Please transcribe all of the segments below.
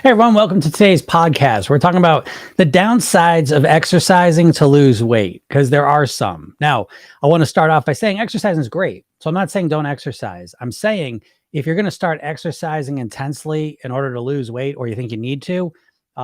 Hey everyone, welcome to today's podcast. We're talking about the downsides of exercising to lose weight, because there are some. Now, I want to start off by saying exercising is great. So I'm not saying don't exercise. I'm saying if you're going to start exercising intensely in order to lose weight, or you think you need to,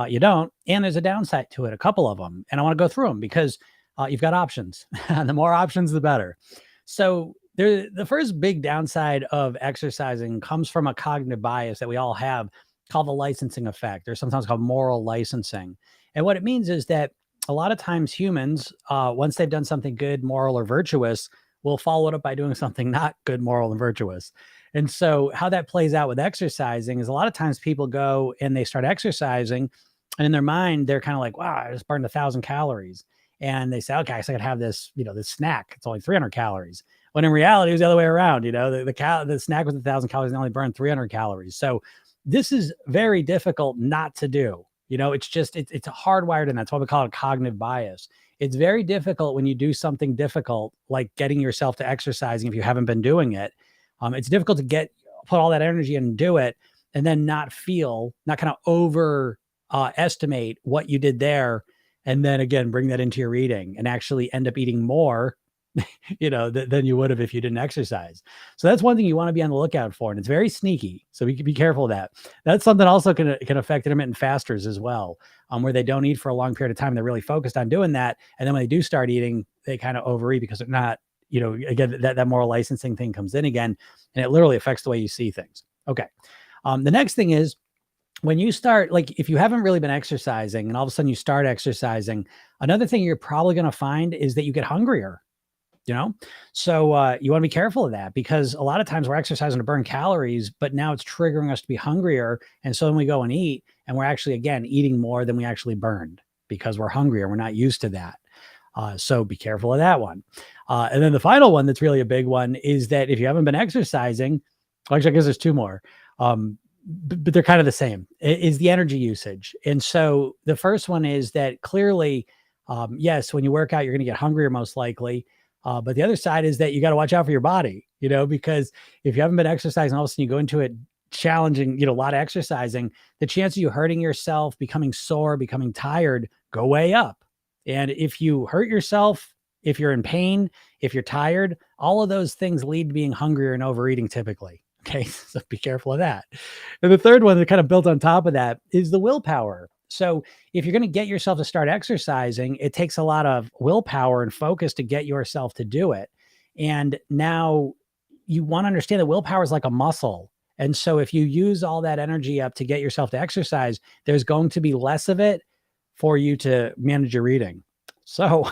you don't. And there's a downside to it, a couple of them. And I want to go through them because you've got options. And the more options, the better. So the first big downside of exercising comes from a cognitive bias that we all have, called the licensing effect, or sometimes called moral licensing. And what it means is that a lot of times humans, once they've done something good, moral, or virtuous, will follow it up by doing something not good, moral, and virtuous. And so, how that plays out with exercising is a lot of times people go and they start exercising, and in their mind, they're kind of like, wow, I just burned 1,000 calories. And they say, okay, so I could have this, this snack. It's only 300 calories. When in reality, it was the other way around. The snack was 1,000 calories and only burned 300 calories. So, this is very difficult not to do. It's hardwired, and that's why we call it cognitive bias. It's very difficult when you do something difficult, like getting yourself to exercising if you haven't been doing it. It's difficult to put all that energy in and do it, and then not kind of overestimate what you did there, and then again bring that into your eating and actually end up eating more than you would have if you didn't exercise. So that's one thing you want to be on the lookout for. And it's very sneaky. So we can be careful of that. That's something also can affect intermittent fasters as well, where they don't eat for a long period of time. They're really focused on doing that. And then when they do start eating, they kind of overeat because they're not, again, that moral licensing thing comes in again, and it literally affects the way you see things. Okay. The next thing is, when you start, like if you haven't really been exercising and all of a sudden you start exercising, another thing you're probably going to find is that you get hungrier. So you want to be careful of that, because a lot of times we're exercising to burn calories, but now it's triggering us to be hungrier. And so then we go and eat, and we're actually, again, eating more than we actually burned because we're hungrier. We're not used to that. So be careful of that one. And then the final one that's really a big one is that if you haven't been exercising, actually, I guess there's two more, but they're kind of the same, is the energy usage. And so the first one is that clearly, yes, when you work out, you're going to get hungrier most likely. But the other side is that you got to watch out for your body, because if you haven't been exercising, all of a sudden you go into it challenging, a lot of exercising, the chance of you hurting yourself, becoming sore, becoming tired, go way up. And if you hurt yourself, if you're in pain, if you're tired, all of those things lead to being hungrier and overeating typically. Okay. So be careful of that. And the third one that kind of built on top of that is the willpower. So if you're going to get yourself to start exercising, it takes a lot of willpower and focus to get yourself to do it. And now you want to understand that willpower is like a muscle. And so if you use all that energy up to get yourself to exercise, there's going to be less of it for you to manage your eating. So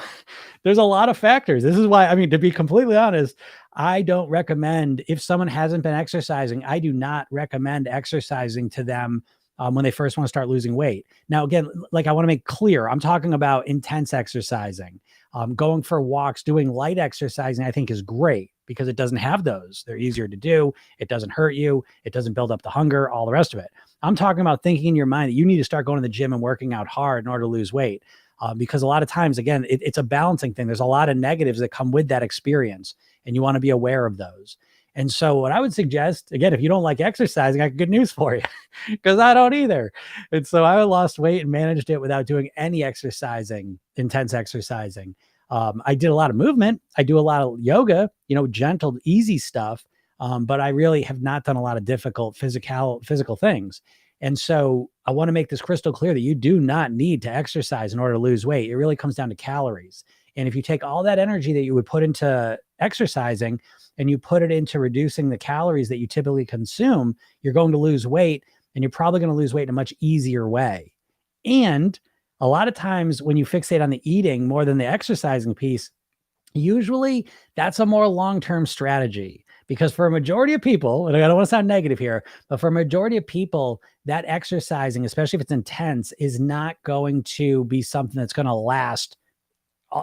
there's a lot of factors. This is why, to be completely honest, I don't recommend, if someone hasn't been exercising, I do not recommend exercising to them when they first want to start losing weight. Now, again, like I want to make clear, I'm talking about intense exercising, going for walks, doing light exercising, I think is great because it doesn't have those. They're easier to do. It doesn't hurt you. It doesn't build up the hunger, all the rest of it. I'm talking about thinking in your mind that you need to start going to the gym and working out hard in order to lose weight. Because a lot of times, again, it's a balancing thing. There's a lot of negatives that come with that experience, and you want to be aware of those. And so what I would suggest, again, if you don't like exercising, I got good news for you, because I don't either. And so I lost weight and managed it without doing any exercising, intense exercising. I did a lot of movement. I do a lot of yoga, gentle, easy stuff. But I really have not done a lot of difficult physical things. And so I want to make this crystal clear that you do not need to exercise in order to lose weight. It really comes down to calories. And if you take all that energy that you would put into exercising and you put it into reducing the calories that you typically consume, you're going to lose weight, and you're probably going to lose weight in a much easier way. And a lot of times when you fixate on the eating more than the exercising piece, usually that's a more long-term strategy. Because for a majority of people, and I don't want to sound negative here, but for a majority of people, that exercising, especially if it's intense, is not going to be something that's going to last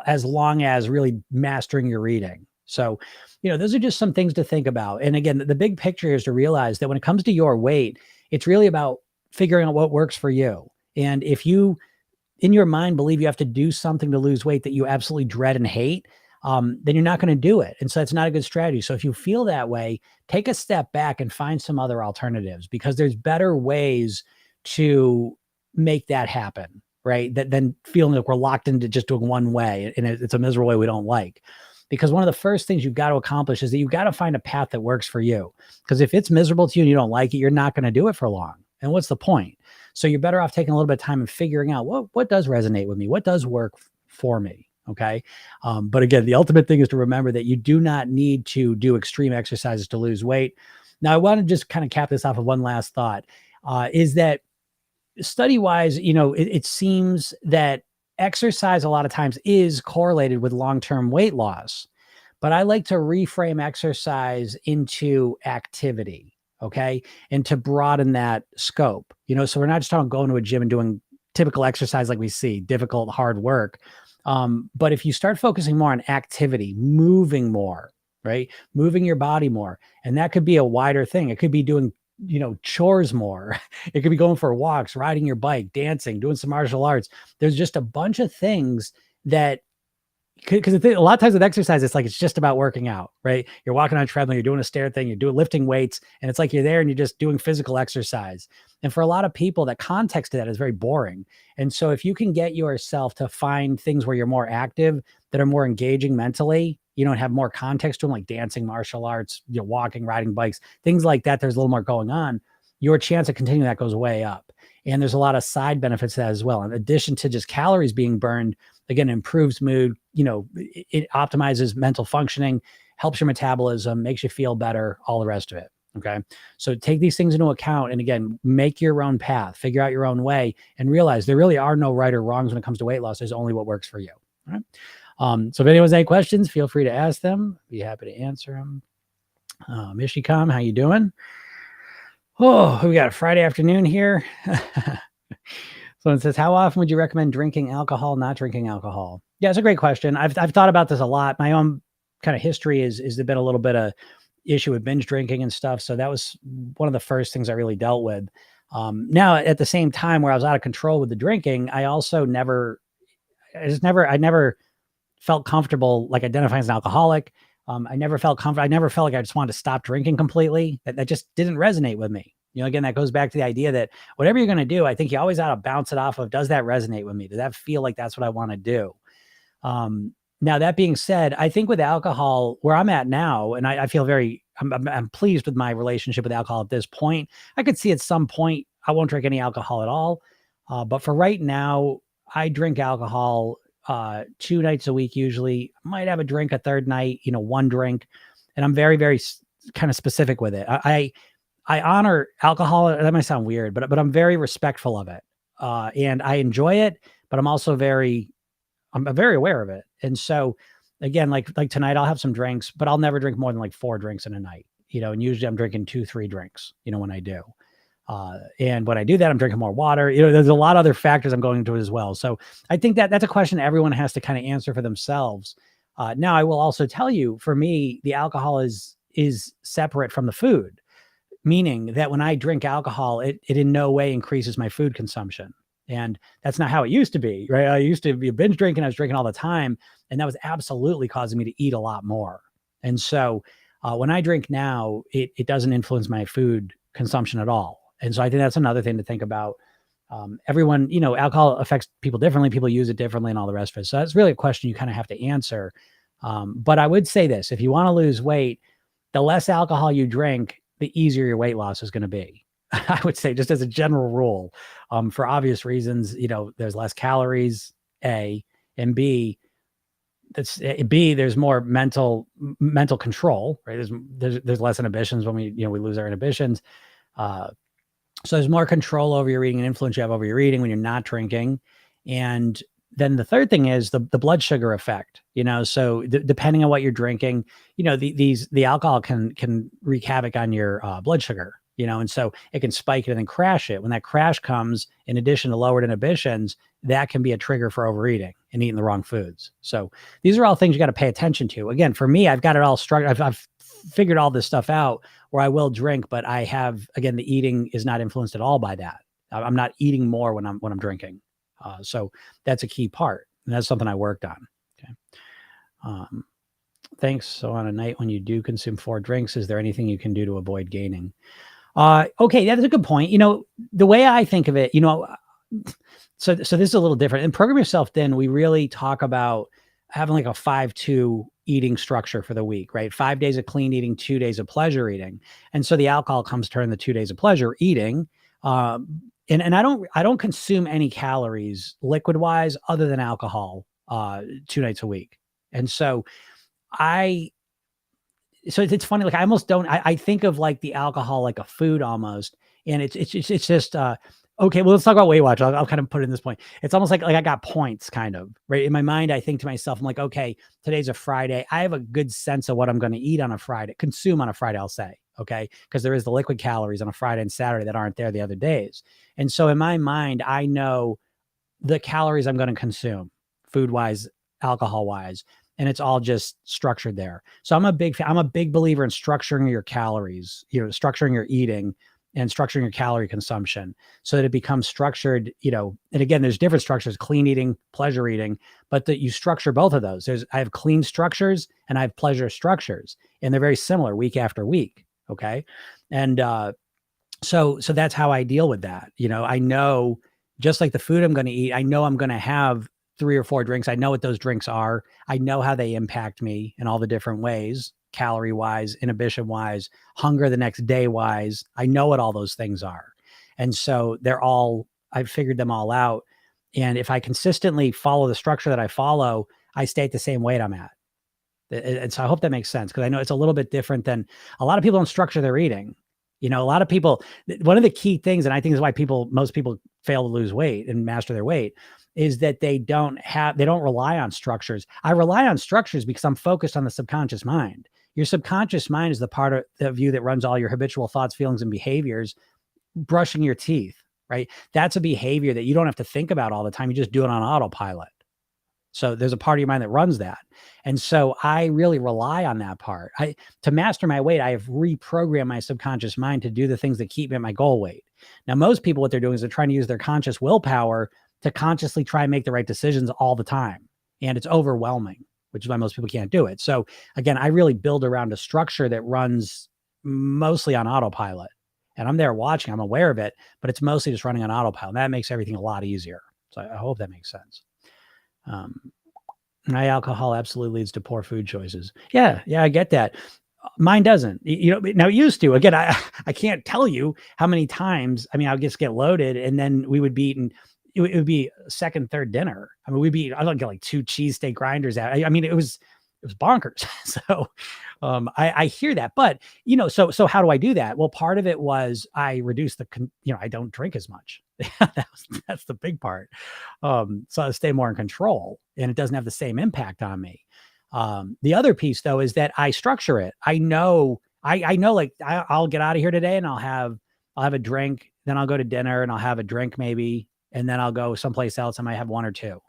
as long as really mastering your eating. So, those are just some things to think about. And again, the big picture is to realize that when it comes to your weight, it's really about figuring out what works for you. And if you, in your mind, believe you have to do something to lose weight that you absolutely dread and hate, then you're not going to do it. And so it's not a good strategy. So if you feel that way, take a step back and find some other alternatives, because there's better ways to make that happen, right? That then feeling like we're locked into just doing one way, and it's a miserable way we don't like. Because one of the first things you've got to accomplish is that you've got to find a path that works for you. Because if it's miserable to you and you don't like it, you're not going to do it for long. And what's the point? So you're better off taking a little bit of time and figuring out what does resonate with me, what does work for me. Okay. But again, the ultimate thing is to remember that you do not need to do extreme exercises to lose weight. Now, I want to just kind of cap this off with one last thought, is that study wise, it seems that exercise a lot of times is correlated with long-term weight loss, but I like to reframe exercise into activity. Okay. And to broaden that scope, so we're not just talking going to a gym and doing typical exercise like we see, difficult, hard work. But if you start focusing more on activity, moving more, right? Moving your body more. And that could be a wider thing. It could be doing, chores more. It could be going for walks, riding your bike, dancing, doing some martial arts. There's just a bunch of things that, because a lot of times with exercise, it's like it's just about working out, right? You're walking on a treadmill, you're doing a stair thing, you're doing lifting weights, and it's like you're there and you're just doing physical exercise. And for a lot of people, that context to that is very boring. And so if you can get yourself to find things where you're more active, that are more engaging mentally, and have more context to them, like dancing, martial arts, walking, riding bikes, things like that, there's a little more going on, your chance of continuing that goes way up. And there's a lot of side benefits to that as well. In addition to just calories being burned, again, improves mood, it optimizes mental functioning, helps your metabolism, makes you feel better, all the rest of it. Okay. So take these things into account. And again, make your own path, figure out your own way, and realize there really are no right or wrongs when it comes to weight loss. There's only what works for you. All right. So if anyone has any questions, feel free to ask them. Be happy to answer them. Mishikam, how you doing? Oh, we got a Friday afternoon here. So it says, how often would you recommend drinking alcohol, not drinking alcohol? Yeah, it's a great question. I've thought about this a lot. My own kind of history is there been a little bit of issue with binge drinking and stuff. So that was one of the first things I really dealt with. Now at the same time where I was out of control with the drinking, I also I never felt comfortable like identifying as an alcoholic. I never felt comfortable. I never felt like I just wanted to stop drinking completely. That just didn't resonate with me. Again, that goes back to the idea that whatever you're going to do, I think you always ought to bounce it off of, does that resonate with me? Does that feel like that's what I want to do? Now, that being said, I think with alcohol, where I'm at now, and I feel I'm pleased with my relationship with alcohol at this point. I could see at some point I won't drink any alcohol at all. But for right now, I drink alcohol 2 nights a week usually. Might have a drink a third night, one drink. And I'm very, very kind of specific with it. I honor alcohol. That might sound weird, but I'm very respectful of it. And I enjoy it, but I'm very aware of it. And so again, like tonight I'll have some drinks, but I'll never drink more than like 4 drinks in a night, and usually I'm drinking 2, 3 drinks, when I do. And when I do that, I'm drinking more water. There's a lot of other factors I'm going into it as well. So I think that's a question everyone has to kind of answer for themselves. Now I will also tell you, for me, the alcohol is separate from the food. Meaning that when I drink alcohol, it in no way increases my food consumption. And that's not how it used to be, right? I used to be binge drinking. I was drinking all the time. And that was absolutely causing me to eat a lot more. And so when I drink now, it doesn't influence my food consumption at all. And so I think that's another thing to think about. Everyone, alcohol affects people differently. People use it differently and all the rest of it. So that's really a question you kind of have to answer. But I would say this, if you want to lose weight, the less alcohol you drink, the easier your weight loss is going to be. I would say, just as a general rule, for obvious reasons, there's less calories, A, and B, there's more mental control, right? There's less inhibitions when we lose our inhibitions. So there's more control over your eating and influence you have over your eating when you're not drinking. And then the third thing is the blood sugar effect, so depending on what you're drinking, the alcohol can wreak havoc on your blood sugar, and so it can spike it and then crash it. When that crash comes, in addition to lowered inhibitions, that can be a trigger for overeating and eating the wrong foods. So these are all things you got to pay attention to. Again, for me, I've got it all structured. I've figured all this stuff out where I will drink, but I have, again, the eating is not influenced at all by that. I'm not eating more when I'm drinking. So that's a key part. And that's something I worked on. Okay. Thanks. So on a night when you do consume 4 drinks, is there anything you can do to avoid gaining? Okay, that's a good point. The way I think of it, so this is a little different. In Program Yourself Thin, we really talk about having like a 5-2 eating structure for the week, right? 5 days of clean eating, 2 days of pleasure eating. And so the alcohol comes during the 2 days of pleasure eating. And I don't consume any calories liquid wise other than alcohol 2 nights a week. And I it's funny, like I almost don't I think of like the alcohol like a food almost. And it's just okay, well, let's talk about Weight Watch. I'll kind of put it in this point. It's almost like I got points kind of, right? In my mind, I think to myself, I'm like, okay, today's a Friday. I have a good sense of what I'm going to eat on a Friday, consume on a Friday, I'll say. Okay. Because there is the liquid calories on a Friday and Saturday that aren't there the other days. And so in my mind, I know the calories I'm going to consume food wise, alcohol wise, and it's all just structured there. So I'm a big believer in structuring your calories, structuring your eating and structuring your calorie consumption so that it becomes structured, and again, there's different structures, clean eating, pleasure eating, but that you structure both of those. I have clean structures and I have pleasure structures, and they're very similar week after week. Okay. And, so that's how I deal with that. I know just like the food I'm going to eat, I know I'm going to have 3 or 4 drinks. I know what those drinks are. I know how they impact me in all the different ways, calorie wise, inhibition wise, hunger the next day wise. I know what all those things are. And so I've figured them all out. And if I consistently follow the structure that I follow, I stay at the same weight I'm at. And so I hope that makes sense, because I know it's a little bit different than a lot of people don't structure their eating. A lot of people, one of the key things, and I think is why most people fail to lose weight and master their weight, is that they don't rely on structures. I rely on structures because I'm focused on the subconscious mind. Your subconscious mind is the part of you that runs all your habitual thoughts, feelings, and behaviors. Brushing your teeth, right? That's a behavior that you don't have to think about all the time. You just do it on autopilot. So there's a part of your mind that runs that. And so I really rely on that part. To master my weight, I have reprogrammed my subconscious mind to do the things that keep me at my goal weight. Now, most people, what they're doing is they're trying to use their conscious willpower to consciously try and make the right decisions all the time. And it's overwhelming, which is why most people can't do it. So again, I really build around a structure that runs mostly on autopilot. And I'm there watching, I'm aware of it, but it's mostly just running on autopilot. And that makes everything a lot easier. So I hope that makes sense. High alcohol absolutely leads to poor food choices. Yeah, I get that. Mine doesn't. Now it used to. Again, I can't tell you how many times. I mean, I would just get loaded, and then we would be eating. It would be second, third dinner. I mean, I don't get like 2 cheesesteak grinders out. I mean, it was bonkers. So, I hear that, but so how do I do that? Well, part of it was I reduced I don't drink as much. That's the big part. So I stay more in control, and it doesn't have the same impact on me. The other piece though, is that I structure it. I know, like I'll get out of here today and I'll have a drink, then I'll go to dinner and I'll have a drink maybe, and then I'll go someplace else. I might have 1 or 2,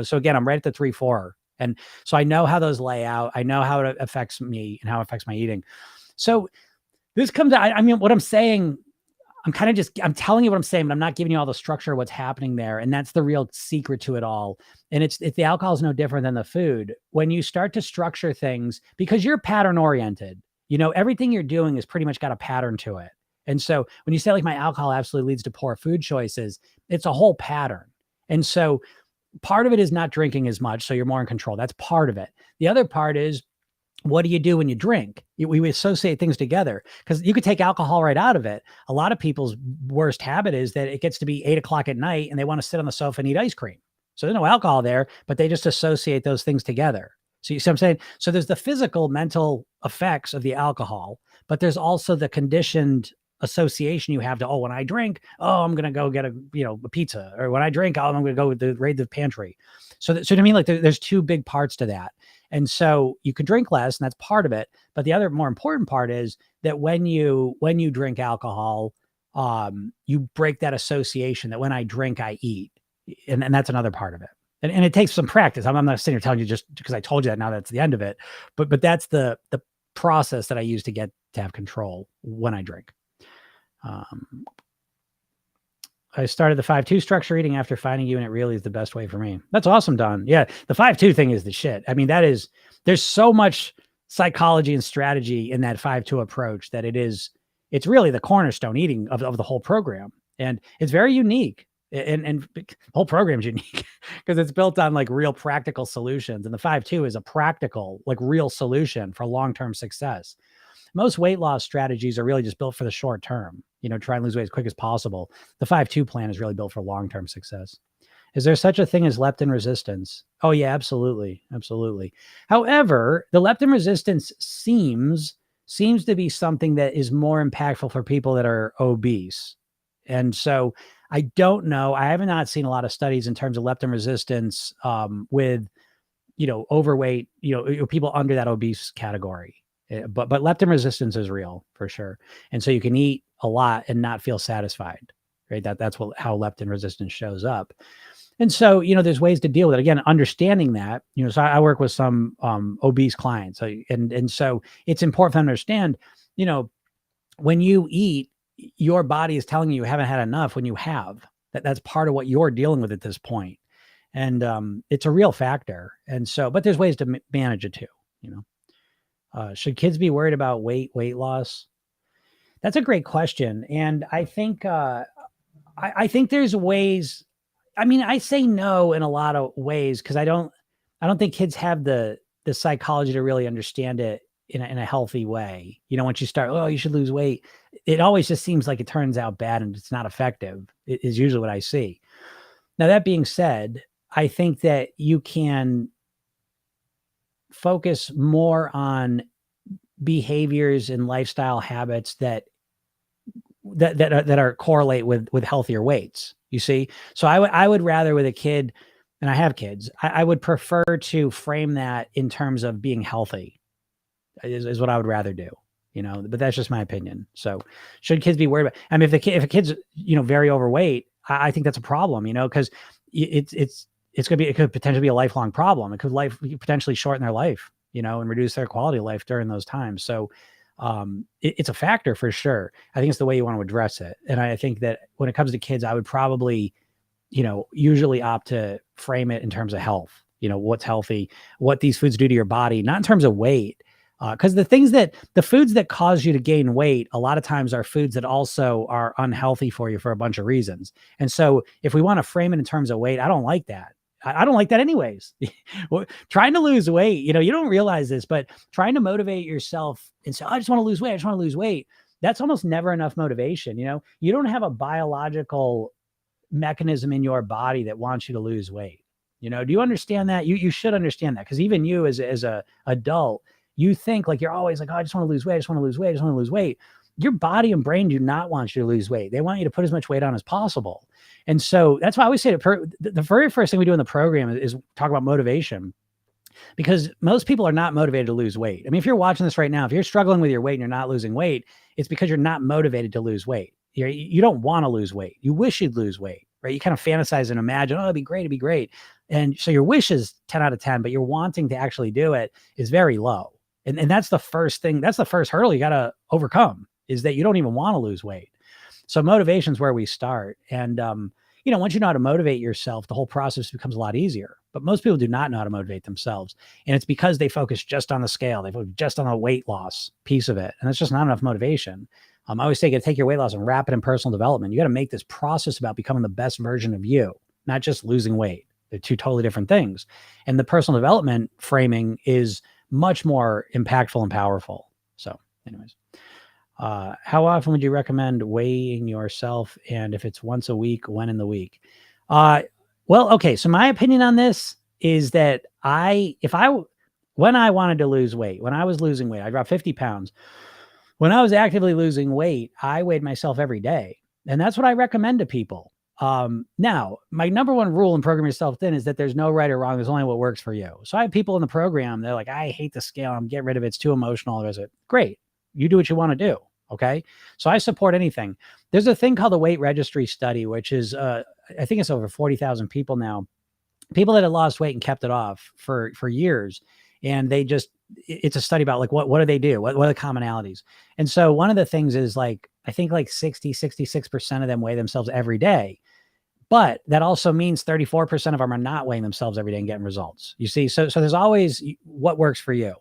so again, I'm right at the 3, 4. And so I know how those lay out. I know how it affects me and how it affects my eating. So this comes out, I mean, what I'm saying, I'm telling you what I'm saying, but I'm not giving you all the structure of what's happening there. And that's the real secret to it all. And it's the alcohol is no different than the food. When you start to structure things, because you're pattern oriented, everything you're doing has pretty much got a pattern to it. And so when you say like my alcohol absolutely leads to poor food choices, it's a whole pattern. And so part of it is not drinking as much, so you're more in control. That's part of it. The other part is, what do you do when you drink? We associate things together, because you could take alcohol right out of it. A lot of people's worst habit is that it gets to be 8 o'clock at night and they want to sit on the sofa and eat ice cream. So there's no alcohol there, but they just associate those things together. So you see what I'm saying? So there's the physical, mental effects of the alcohol, but there's also the conditioned association you have to, when I drink, I'm going to go get a pizza, or when I drink, I'm going to go raid the pantry. So I mean, like there's 2 big parts to that. And so you can drink less, and that's part of it. But the other more important part is that when you drink alcohol, you break that association that when I drink, I eat. And that's another part of it. And it takes some practice. I'm not sitting here telling you just because I told you that now that's the end of it. But that's the process that I use to have control when I drink. I started the 5-2 structure eating after finding you, and it really is the best way for me. That's awesome, Don. Yeah, the 5-2 thing is the shit. I mean, there's so much psychology and strategy in that 5-2 approach that it is it's really the cornerstone eating of the whole program. And it's very unique. And the whole program's unique because it's built on like real practical solutions. And the 5-2 is a practical, like real solution for long-term success. Most weight loss strategies are really just built for the short term, try and lose weight as quick as possible. The 5-2 plan is really built for long-term success. Is there such a thing as leptin resistance? Oh yeah, absolutely. Absolutely. However, the leptin resistance seems to be something that is more impactful for people that are obese. And so I don't know. I have not seen a lot of studies in terms of leptin resistance with, overweight, people under that obese category. But leptin resistance is real for sure. And so you can eat a lot and not feel satisfied, right? That's how leptin resistance shows up. And so, there's ways to deal with it. Again, understanding that, so I work with some obese clients. And so it's important to understand, when you eat, your body is telling you haven't had enough when you have. That's part of what you're dealing with at this point. And it's a real factor. And so, but there's ways to manage it too, should kids be worried about weight loss? That's a great question. And I think, I think there's ways. I mean, I say no in a lot of ways because I don't think kids have the psychology to really understand it in a healthy way. Once you start, oh, you should lose weight, it always just seems like it turns out bad and it's not effective. It is usually what I see. Now, that being said, I think that you can focus more on behaviors and lifestyle habits that are correlate with healthier weights. You see, so I would rather with a kid, and I have kids, I would prefer to frame that in terms of being healthy is what I would rather do, but that's just my opinion. So should kids be worried about, I mean, if a kid's, very overweight, I think that's a problem, because it could potentially be a lifelong problem. It could potentially shorten their life, and reduce their quality of life during those times. So it's a factor for sure. I think it's the way you want to address it. And I think that when it comes to kids, I would probably, usually opt to frame it in terms of health, what's healthy, what these foods do to your body, not in terms of weight. Because the foods that cause you to gain weight, a lot of times are foods that also are unhealthy for you for a bunch of reasons. And so if we want to frame it in terms of weight, I don't like that. I don't like that anyways. Trying to lose weight, you don't realize this, but trying to motivate yourself and say, oh, I just want to lose weight. I just want to lose weight. That's almost never enough motivation. You don't have a biological mechanism in your body that wants you to lose weight. Do you understand that? You should understand that. Cause even you as a adult, you think like, you're always like, oh, I just want to lose weight. I just want to lose weight. I just want to lose weight. Your body and brain do not want you to lose weight. They want you to put as much weight on as possible. And so that's why I always say the very first thing we do in the program is talk about motivation, because most people are not motivated to lose weight. I mean, if you're watching this right now, if you're struggling with your weight and you're not losing weight, it's because you're not motivated to lose weight. You don't want to lose weight. You wish you'd lose weight, right? You kind of fantasize and imagine, oh, it'd be great. It'd be great. And so your wish is 10 out of 10, but your wanting to actually do it is very low. And that's the first thing. That's the first hurdle you got to overcome, is that you don't even want to lose weight. So motivation is where we start. And, once you know how to motivate yourself, the whole process becomes a lot easier. But most people do not know how to motivate themselves. And it's because they focus just on the scale. They focus just on the weight loss piece of it. And that's just not enough motivation. I always say you got to take your weight loss and wrap it in personal development. You got to make this process about becoming the best version of you, not just losing weight. They're two totally different things. And the personal development framing is much more impactful and powerful. So anyways. How often would you recommend weighing yourself? And if it's once a week, when in the week? Well, okay. So my opinion on this is that when I wanted to lose weight, when I was losing weight, I dropped 50 pounds. When I was actively losing weight, I weighed myself every day. And that's what I recommend to people. Now, my number one rule in programming yourself thin is that there's no right or wrong. There's only what works for you. So I have people in the program, they're like, I hate the scale. I'm getting rid of it. It's too emotional. There's it. Great. You do what you want to do. Okay. So I support anything. There's a thing called the weight registry study, which is, I think it's over 40,000 people now, people that had lost weight and kept it off for years. And it's a study about like, what do they do? What are the commonalities? And so one of the things is like, I think like 66% of them weigh themselves every day, but that also means 34% of them are not weighing themselves every day and getting results. You see? So there's always what works for you.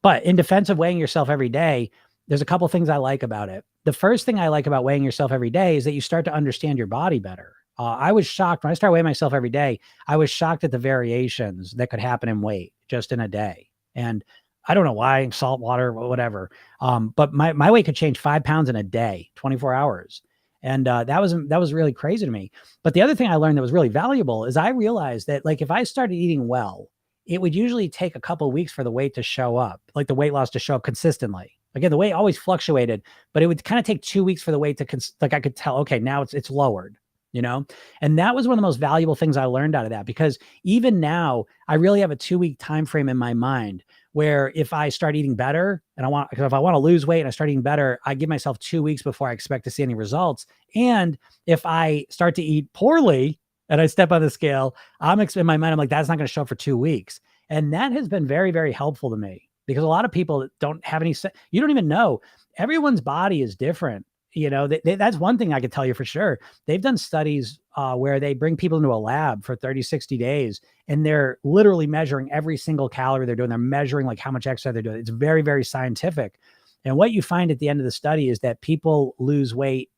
But in defense of weighing yourself every day, there's a couple things I like about it. the first thing I like about weighing yourself every day is that you start to understand your body better. I was shocked when I started weighing myself every day. I was shocked at the variations that could happen in weight just in a day. And I don't know why, salt water, whatever. But my weight could change 5 pounds in a day, 24 hours. And that was really crazy to me. But the other thing I learned that was really valuable is I realized that like if I started eating well, it would usually take a couple of weeks for the weight to show up, like the weight loss to show up consistently. Again, the weight always fluctuated, but it would kind of take 2 weeks for the weight to like I could tell, okay, now it's lowered, you know? And that was one of the most valuable things I learned out of that, because even now I really have a 2-week time frame in my mind where if I start eating better and if I want to lose weight and I start eating better, I give myself 2 weeks before I expect to see any results. And if I start to eat poorly and I step on the scale, in my mind, I'm like, that's not going to show up for 2 weeks. And that has been very, very helpful to me, because a lot of people don't have you don't even know. Everyone's body is different. You know, that's one thing I could tell you for sure. They've done studies where they bring people into a lab for 30, 60 days, and they're literally measuring every single calorie they're doing. They're measuring like how much exercise they're doing. It's very, very scientific. And what you find at the end of the study is that people lose weight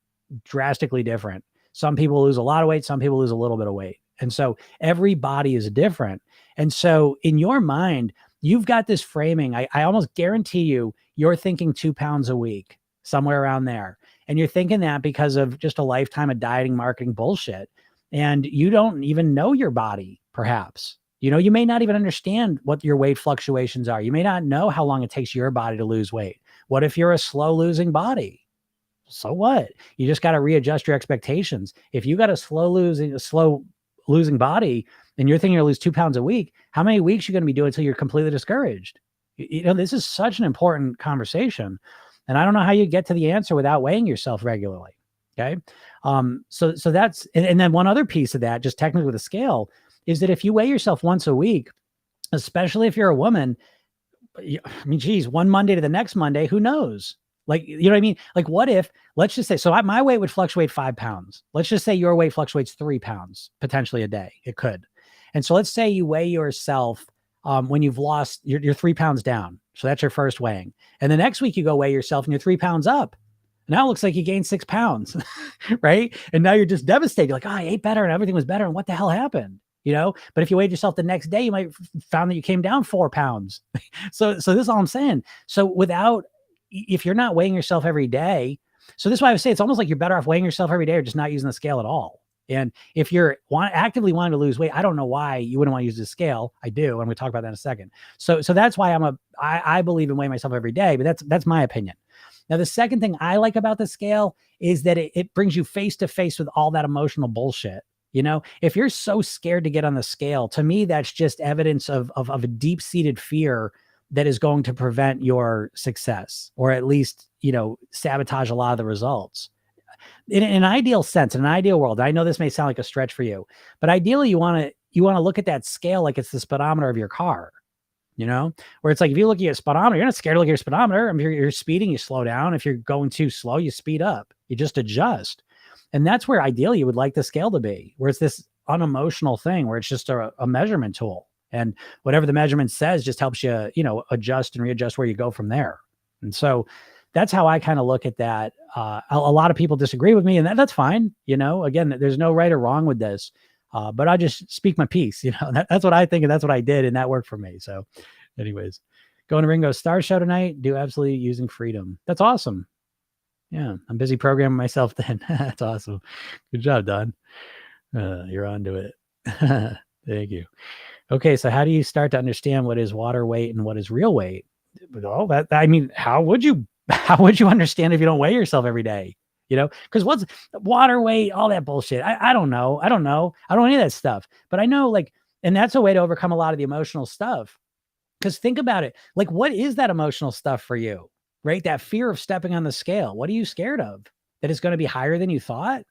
drastically different. Some people lose a lot of weight. Some people lose a little bit of weight. And so every body is different. And so in your mind, you've got this framing. I almost guarantee you're thinking 2 pounds a week, somewhere around there. And you're thinking that because of just a lifetime of dieting, marketing bullshit. And you don't even know your body, perhaps. You know, you may not even understand what your weight fluctuations are. You may not know how long it takes your body to lose weight. What if you're a slow losing body? So what? You just got to readjust your expectations. If you got a slow losing body and you're thinking you'll lose 2 pounds a week, how many weeks are you going to be doing until you're completely discouraged? You know, this is such an important conversation. And I don't know how you get to the answer without weighing yourself regularly. Okay. So that's, and then one other piece of that, just technically with a scale, is that if you weigh yourself once a week, especially if you're a woman, I mean, geez, one Monday to the next Monday, who knows? Like, you know what I mean? Like, what if, let's just say, so my weight would fluctuate 5 pounds. Let's just say your weight fluctuates 3 pounds, potentially a day. It could. And so let's say you weigh yourself when you've lost, you're 3 pounds down. So that's your first weighing. And the next week you go weigh yourself and you're 3 pounds up. Now it looks like you gained 6 pounds, right? And now you're just devastated. You're like, oh, I ate better and everything was better. And what the hell happened? You know, but if you weighed yourself the next day, you might found that you came down 4 pounds. So this is all I'm saying. So if you're not weighing yourself every day, so this is why I would say it's almost like you're better off weighing yourself every day or just not using the scale at all. And if you're actively wanting to lose weight, I don't know why you wouldn't want to use the scale. I do. And we'll talk about that in a second. So that's why I believe in weighing myself every day, but that's my opinion. Now, the second thing I like about the scale is that it brings you face to face with all that emotional bullshit. You know, if you're so scared to get on the scale, to me, that's just evidence of a deep-seated fear that is going to prevent your success, or at least, you know, sabotage a lot of the results. In an ideal sense, in an ideal world, I know this may sound like a stretch for you, but ideally you want to look at that scale like it's the speedometer of your car, you know, where it's like, if you look at your speedometer, you're not scared to look at your speedometer. I mean, if you're speeding, you slow down. If you're going too slow, you speed up, you just adjust. And that's where ideally you would like the scale to be, where it's this unemotional thing, where it's just a measurement tool. And whatever the measurement says just helps you, you know, adjust and readjust where you go from there. And so that's how I kind of look at that. A lot of people disagree with me, and that's fine. You know, again, there's no right or wrong with this, but I just speak my piece. You know, that's what I think, and that's what I did, and that worked for me. So anyways, going to Ringo's Star Show tonight, do absolutely using freedom. That's awesome. Yeah, I'm busy programming myself then. That's awesome. Good job, Don. You're onto it. Thank you. Okay, so how do you start to understand what is water weight and what is real weight? Oh, I mean, how would you understand if you don't weigh yourself every day? You know, because what's water weight, all that bullshit. I don't know. I don't know any of that stuff. But I know, like, and that's a way to overcome a lot of the emotional stuff. Because think about it. Like, what is that emotional stuff for you? Right? That fear of stepping on the scale. What are you scared of? That it's going to be higher than you thought?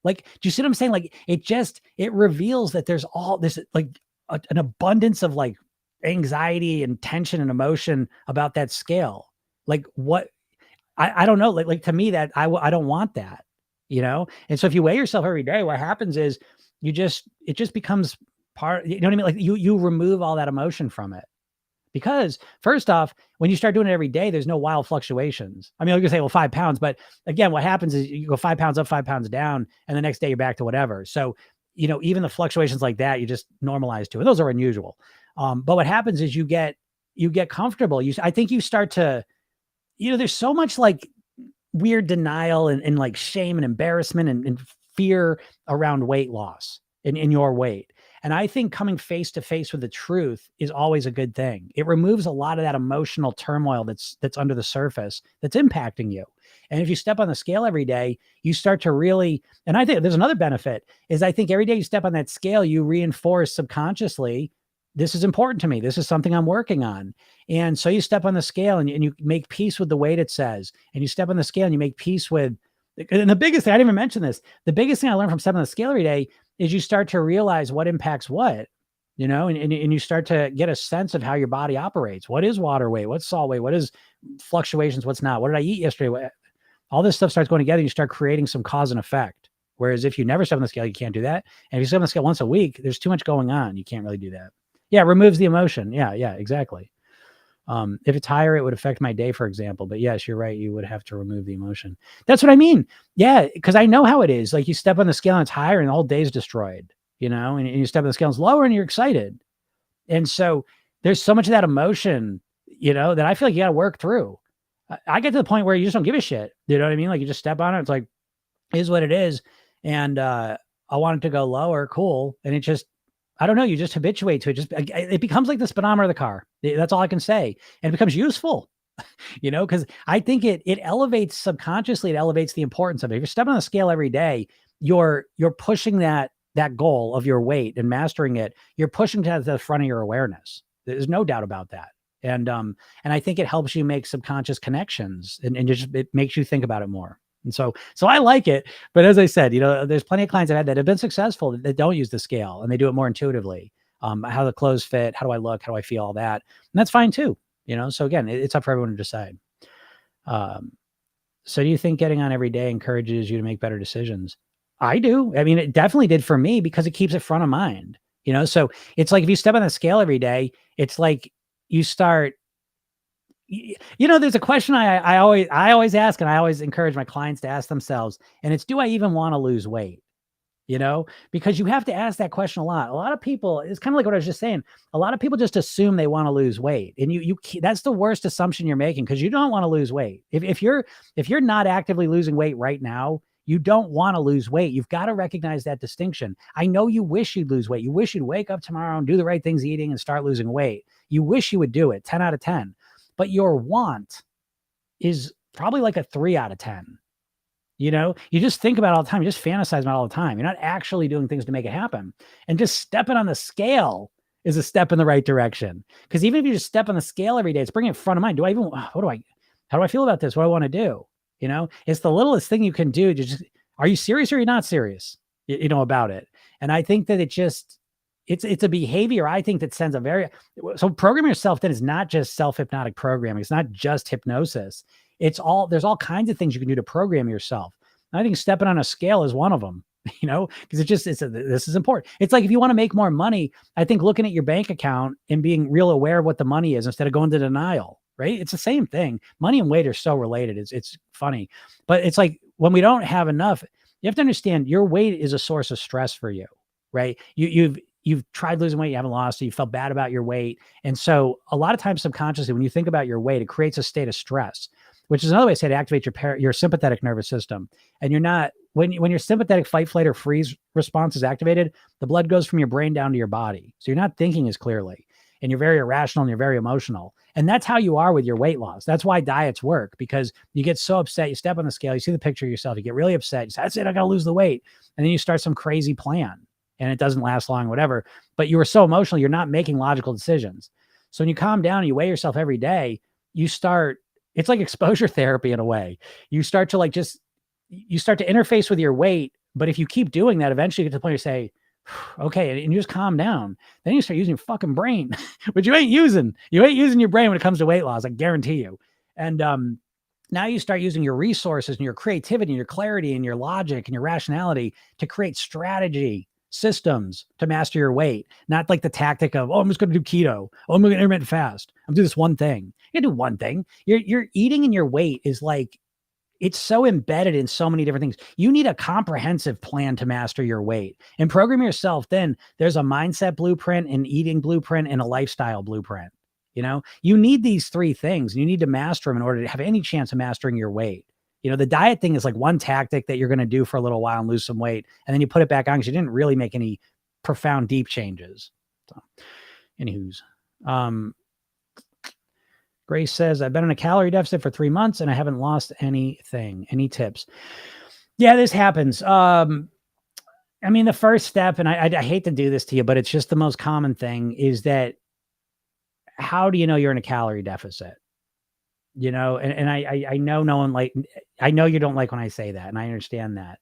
Like, do you see what I'm saying? Like, it reveals that there's all this, like, an abundance of like anxiety and tension and emotion about that scale. Like, what, I don't know. Like to me, that I don't want that, you know? And so if you weigh yourself every day, what happens is it just becomes part, you know what I mean? Like you remove all that emotion from it, Because first off, when you start doing it every day, there's no wild fluctuations. I mean, you're gonna say, well, 5 pounds, but again, what happens is you go 5 pounds up, 5 pounds down, and the next day you're back to whatever. So, even the fluctuations like that, you just normalize to, and those are unusual. But what happens is you get comfortable. I think you start to, there's so much like weird denial and like shame and embarrassment and fear around weight loss in your weight. And I think coming face to face with the truth is always a good thing. It removes a lot of that emotional turmoil that's under the surface that's impacting you. And if you step on the scale every day, you start to really, and I think there's another benefit is I think every day you step on that scale, you reinforce subconsciously, this is important to me. This is something I'm working on. And so you step on the scale and you make peace with the weight it says, and you step on the scale and you make peace with, and the biggest thing, I didn't even mention this, the biggest thing I learned from stepping on the scale every day is you start to realize what impacts what, and you start to get a sense of how your body operates. What is water weight? What's salt weight? What is fluctuations? What's not? What did I eat yesterday? All this stuff starts going together and you start creating some cause and effect. Whereas if you never step on the scale, you can't do that. And if you step on the scale once a week, there's too much going on. You can't really do that. Yeah, it removes the emotion. Yeah, exactly. If it's higher, it would affect my day, for example. But yes, you're right. You would have to remove the emotion. That's what I mean. Yeah, because I know how it is. Like you step on the scale and it's higher and the whole day's destroyed, and you step on the scale and it's lower and you're excited. And so there's so much of that emotion, that I feel like you got to work through. I get to the point where you just don't give a shit. You know what I mean? Like you just step on it. It's like, is what it is. And I want it to go lower. Cool. And it just, I don't know. You just habituate to it. It becomes like the speedometer of the car. That's all I can say. And it becomes useful, because I think it elevates subconsciously. It elevates the importance of it. If you're stepping on the scale every day, you're pushing that goal of your weight and mastering it. You're pushing to the front of your awareness. There's no doubt about that. And I think it helps you make subconscious connections and it makes you think about it more. And so I like it. But as I said, there's plenty of clients I've had that have been successful that don't use the scale and they do it more intuitively. How the clothes fit, how do I look, how do I feel, all that. And that's fine too. So again, it's up for everyone to decide. So do you think getting on every day encourages you to make better decisions? I do. I mean, it definitely did for me because it keeps it front of mind, so it's like if you step on the scale every day, it's like you start, there's a question I always ask, and I always encourage my clients to ask themselves, and it's, do I even want to lose weight? Because you have to ask that question a lot. A lot of people, it's kind of like what I was just saying. A lot of people just assume they want to lose weight, and that's the worst assumption you're making because you don't want to lose weight. If you're not actively losing weight right now, you don't want to lose weight. You've got to recognize that distinction. I know you wish you'd lose weight. You wish you'd wake up tomorrow and do the right things eating and start losing weight. You wish you would do it, 10 out of 10. But your want is probably like a 3 out of 10. You just think about it all the time. You just fantasize about it all the time. You're not actually doing things to make it happen. And just stepping on the scale is a step in the right direction. Because even if you just step on the scale every day, it's bringing it in front of mind. How do I feel about this? What do I want to do? It's the littlest thing you can do to just, are you serious or are you not serious, about it? And I think that it's a behavior, I think, that sends so programming yourself then is not just self-hypnotic programming. It's not just hypnosis. There's all kinds of things you can do to program yourself. And I think stepping on a scale is one of them, because this is important. It's like if you want to make more money, I think looking at your bank account and being real aware of what the money is instead of going to denial, right? It's the same thing. Money and weight are so related. It's funny, but it's like when we don't have enough, you have to understand your weight is a source of stress for you, right? You've tried losing weight, you haven't lost it, you felt bad about your weight. And so a lot of times subconsciously, when you think about your weight, it creates a state of stress, which is another way to say to activate your sympathetic nervous system. And you're not, when your sympathetic fight, flight, or freeze response is activated, the blood goes from your brain down to your body. So you're not thinking as clearly and you're very irrational and you're very emotional. And that's how you are with your weight loss. That's why diets work, because you get so upset, you step on the scale, you see the picture of yourself, you get really upset, you say, that's it, I got to lose the weight. And then you start some crazy plan. And it doesn't last long, whatever, but you were so emotional, you're not making logical decisions. So when you calm down and you weigh yourself every day, it's like exposure therapy in a way. You start to interface with your weight. But if you keep doing that, eventually you get to the point where you say, okay, and you just calm down. Then you start using your fucking brain, which you ain't using your brain when it comes to weight loss. I guarantee you. And now you start using your resources and your creativity and your clarity and your logic and your rationality to create strategy systems to master your weight, not like the tactic of, oh, I'm just going to do keto. Oh, I'm going to intermittent fast. I'm doing this one thing. You can do one thing. Your eating and your weight is like, it's so embedded in so many different things. You need a comprehensive plan to master your weight and program yourself. Then there's a mindset blueprint, an eating blueprint, and a lifestyle blueprint. You need these three things, and you need to master them in order to have any chance of mastering your weight. The diet thing is like one tactic that you're going to do for a little while and lose some weight. And then you put it back on because you didn't really make any profound, deep changes. So, anywho's, Grace says, I've been in a calorie deficit for 3 months and I haven't lost anything. Any tips? Yeah, this happens. The first step, and I hate to do this to you, but it's just the most common thing, is that how do you know you're in a calorie deficit? And I know no one I know you don't like when I say that, and I understand that.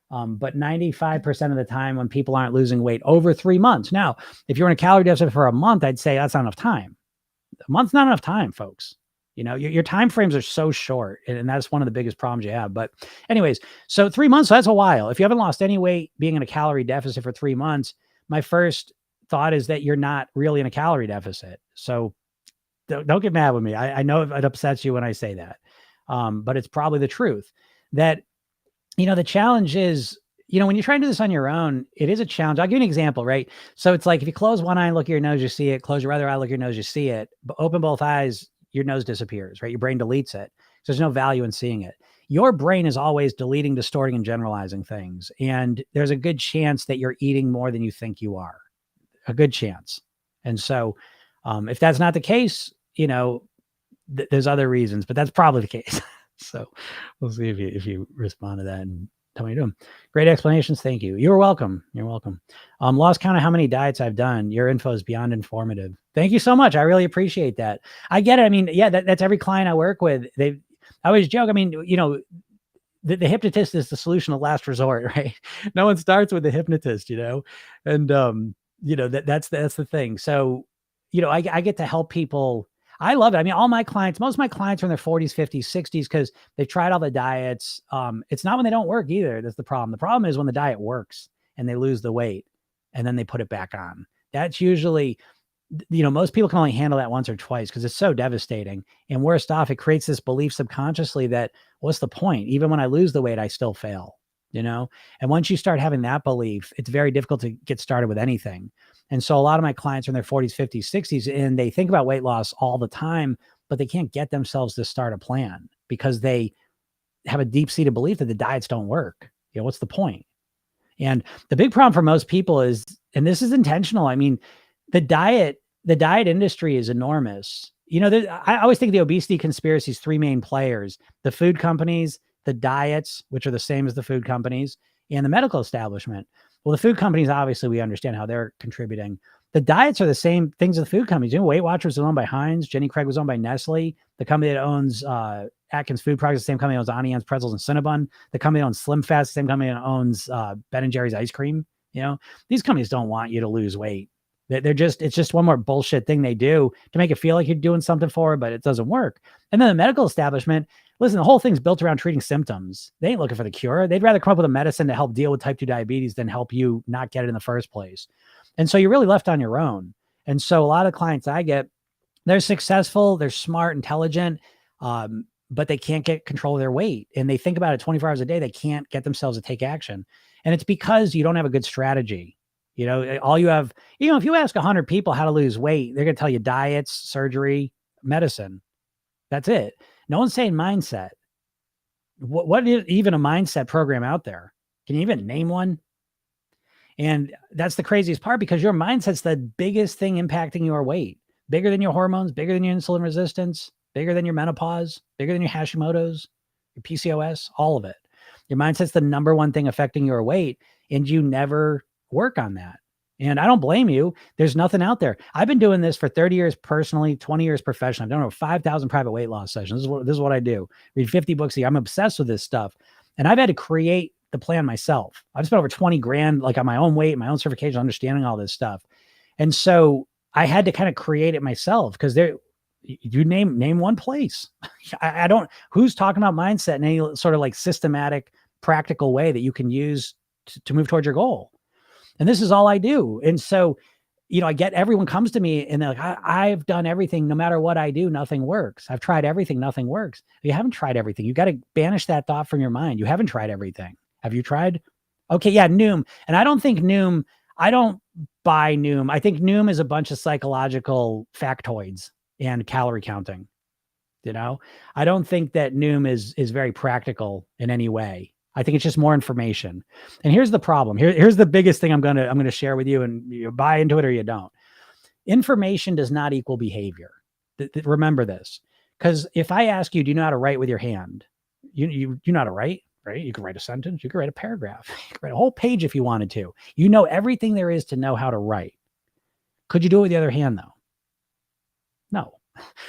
But 95% of the time when people aren't losing weight over 3 months. Now, if you're in a calorie deficit for a month, I'd say that's not enough time. A month's not enough time, folks. Your time frames are so short, and that's one of the biggest problems you have. But anyways, so 3 months, so that's a while. If you haven't lost any weight being in a calorie deficit for 3 months, my first thought is that you're not really in a calorie deficit. So don't get mad with me. I know it upsets you when I say that. But it's probably the truth that, the challenge is, when you're trying to do this on your own, it is a challenge. I'll give you an example, right? So it's like, if you close one eye and look at your nose, you see it. Close your other eye, look at your nose, you see it. But open both eyes, your nose disappears, right? Your brain deletes it. So there's no value in seeing it. Your brain is always deleting, distorting, and generalizing things. And there's a good chance that you're eating more than you think you are. A good chance. And so if that's not the case, there's other reasons, but that's probably the case. So we'll see if you respond to that and tell me you're doing. Great explanations. Thank you. You're welcome. You're welcome. Lost count of how many diets I've done. Your info is beyond informative. Thank you so much. I really appreciate that. I get it. Yeah, that's every client I work with. I always joke. The hypnotist is the solution of last resort, right? No one starts with the hypnotist, and that's the thing. So, I get to help people. I love it. All my clients, most of my clients are in their 40s, 50s, 60s, because they've tried all the diets. It's not when they don't work either. That's the problem. The problem is when the diet works and they lose the weight and then they put it back on. That's usually, most people can only handle that once or twice because it's so devastating. And worst off, it creates this belief subconsciously that, what's the point? Even when I lose the weight, I still fail, And once you start having that belief, it's very difficult to get started with anything. And so a lot of my clients are in their 40s, 50s, 60s, and they think about weight loss all the time, but they can't get themselves to start a plan because they have a deep-seated belief that the diets don't work. What's the point? And the big problem for most people is, and this is intentional, the diet industry is enormous. I always think the obesity conspiracy is three main players: the food companies, the diets, which are the same as the food companies, and the medical establishment. Well, the food companies, obviously, we understand how they're contributing. The diets are the same things as the food companies. Weight Watchers was owned by Heinz. Jenny Craig was owned by Nestle. The company that owns Atkins Food Products, the same company that owns Auntie Anne's Pretzels and Cinnabon. The company that owns Slim Fast, the same company that owns Ben & Jerry's ice cream. These companies don't want you to lose weight. It's just one more bullshit thing they do to make it feel like you're doing something for it, but it doesn't work. And then the medical establishment, listen, the whole thing's built around treating symptoms. They ain't looking for the cure. They'd rather come up with a medicine to help deal with type 2 diabetes than help you not get it in the first place. And so you're really left on your own. And so a lot of clients I get, they're successful, they're smart, intelligent, but they can't get control of their weight. And they think about it 24 hours a day. They can't get themselves to take action. And it's because you don't have a good strategy. All you have, if you ask 100 people how to lose weight, they're going to tell you diets, surgery, medicine. That's it. No one's saying mindset. What is even a mindset program out there? Can you even name one? And that's the craziest part, because your mindset's the biggest thing impacting your weight. Bigger than your hormones, bigger than your insulin resistance, bigger than your menopause, bigger than your Hashimoto's, your PCOS, all of it. Your mindset's the number one thing affecting your weight, and you never work on that. And I don't blame you. There's nothing out there. I've been doing this for 30 years personally, 20 years professionally. I've done over 5,000 private weight loss sessions. This is what I do. Read 50 books a year. I'm obsessed with this stuff. And I've had to create the plan myself. I've spent over 20 grand, like on my own weight, my own certification, understanding all this stuff. And so I had to kind of create it myself, because you name one place. I don't, who's talking about mindset in any sort of like systematic, practical way that you can use to move towards your goal. And this is all I do. And so, I get everyone comes to me and they're like, I've done everything. No matter what I do, nothing works. I've tried everything. Nothing works. You haven't tried everything. You got to banish that thought from your mind. You haven't tried everything. Have you tried? Okay. Yeah. Noom. And I don't buy Noom. I think Noom is a bunch of psychological factoids and calorie counting. I don't think that Noom is very practical in any way. I think it's just more information. And here's the problem. Here's the biggest thing I'm gonna share with you, and you buy into it or you don't. Information does not equal behavior. Remember this, because if I ask you, do you know how to write with your hand? You know how to write, right? You can write a sentence. You can write a paragraph. You can write a whole page if you wanted to. You know everything there is to know how to write. Could you do it with the other hand though? No.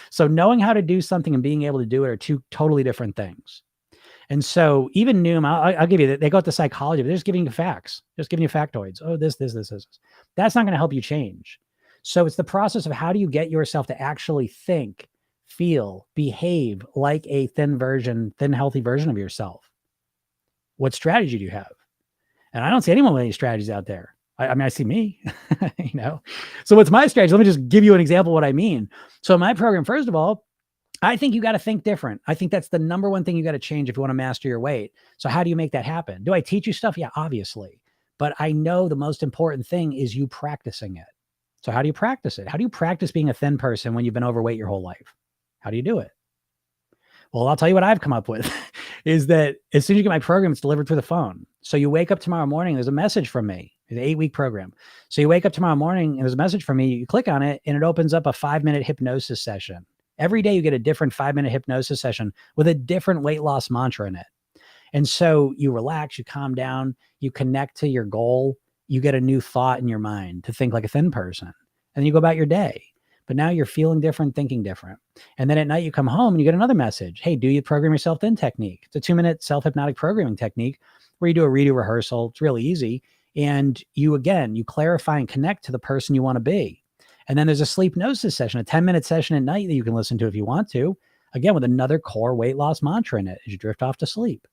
So knowing how to do something and being able to do it are two totally different things. And so even Noom, I'll give you that. They go to psychology, but they're just giving you facts, just giving you factoids. Oh, this. That's not going to help you change. So it's the process of how do you get yourself to actually think, feel, behave like a thin, healthy version of yourself. What strategy do you have? And I don't see anyone with any strategies out there. I mean, I see me, So what's my strategy? Let me just give you an example of what I mean. So my program, first of all, I think you got to think different. I think that's the number one thing you got to change if you want to master your weight. So how do you make that happen? Do I teach you stuff? Yeah, obviously. But I know the most important thing is you practicing it. So how do you practice it? How do you practice being a thin person when you've been overweight your whole life? How do you do it? Well, I'll tell you what I've come up with is that as soon as you get my program, it's delivered through the phone. So you wake up tomorrow morning, there's a message from me. It's an 8-week program. So you wake up tomorrow morning and there's a message from me. You click on it and it opens up a 5-minute hypnosis session. Every day you get a different 5-minute hypnosis session with a different weight loss mantra in it. And so you relax, you calm down, you connect to your goal, you get a new thought in your mind to think like a thin person. And then you go about your day. But now you're feeling different, thinking different. And then at night you come home and you get another message. Hey, do you program yourself thin technique? It's a 2-minute self-hypnotic programming technique where you do a redo rehearsal. It's really easy. And you clarify and connect to the person you want to be. And then there's a sleep hypnosis session, a 10-minute session at night that you can listen to if you want to, again, with another core weight loss mantra in it as you drift off to sleep.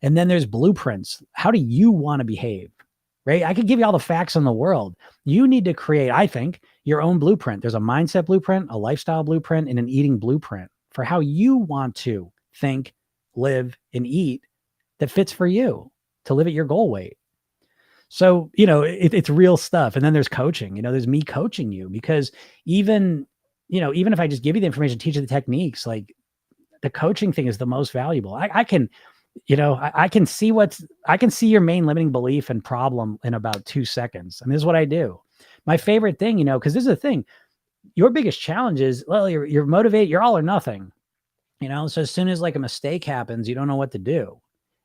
And then there's blueprints. How do you want to behave? Right? I could give you all the facts in the world. You need to create, I think, your own blueprint. There's a mindset blueprint, a lifestyle blueprint, and an eating blueprint for how you want to think, live, and eat that fits for you to live at your goal weight. So, it's real stuff. And then there's coaching, there's me coaching you because even if I just give you the information, teach you the techniques, like the coaching thing is the most valuable. I can see your main limiting belief and problem in about 2 seconds. I mean, this is what I do. My favorite thing, because this is the thing, your biggest challenge is, well, you're motivated, you're all or nothing, so as soon as like a mistake happens, you don't know what to do.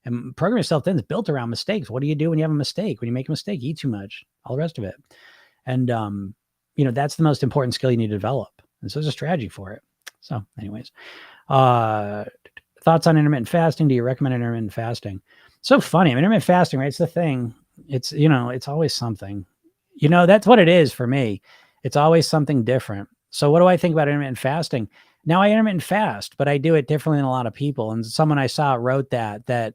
And program yourself thin is built around mistakes. What do you do when you have a mistake? When you make a mistake, eat too much, all the rest of it. And, that's the most important skill you need to develop. And so there's a strategy for it. So anyways, thoughts on intermittent fasting. Do you recommend intermittent fasting? So funny. I mean, intermittent fasting, right? It's the thing. It's, it's always something, that's what it is for me. It's always something different. So what do I think about intermittent fasting? Now I intermittent fast, but I do it differently than a lot of people. And someone I saw wrote that,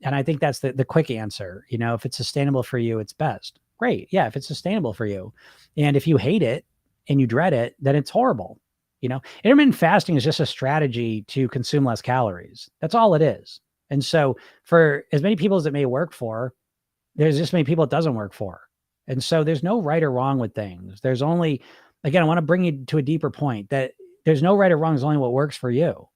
and I think that's the quick answer. If it's sustainable for you, it's best. Great. Yeah. If it's sustainable for you. And if you hate it and you dread it, then it's horrible. Intermittent fasting is just a strategy to consume less calories. That's all it is. And so for as many people as it may work for, there's just many people it doesn't work for. And so there's no right or wrong with things. There's only, again, I want to bring you to a deeper point that there's no right or wrong. There's only what works for you.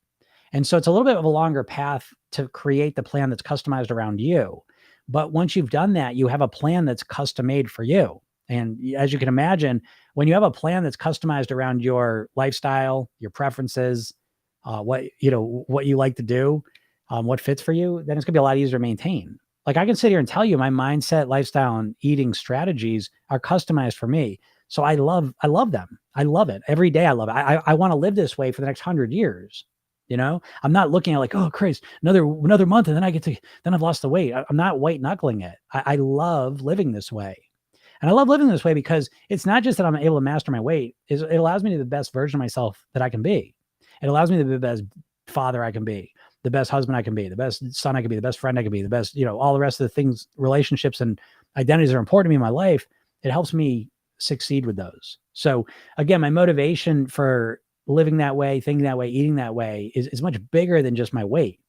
And so it's a little bit of a longer path to create the plan that's customized around you. But once you've done that, you have a plan that's custom made for you. And as you can imagine, when you have a plan that's customized around your lifestyle, your preferences, what you like to do, what fits for you, then it's gonna be a lot easier to maintain. Like I can sit here and tell you my mindset, lifestyle, and eating strategies are customized for me. So I love them. I love it. Every day I love it. I want to live this way for the next 100 years. I'm not looking at like, oh, Christ, another month. And then I've lost the weight. I'm not white knuckling it. I love living this way. And I love living this way because it's not just that I'm able to master my weight. It allows me to be the best version of myself that I can be. It allows me to be the best father I can be, the best husband I can be, the best son I can be, the best friend I can be, the best, all the rest of the things, relationships and identities are important to me in my life, it helps me succeed with those. So again, my motivation for living that way, thinking that way, eating that way is much bigger than just my weight.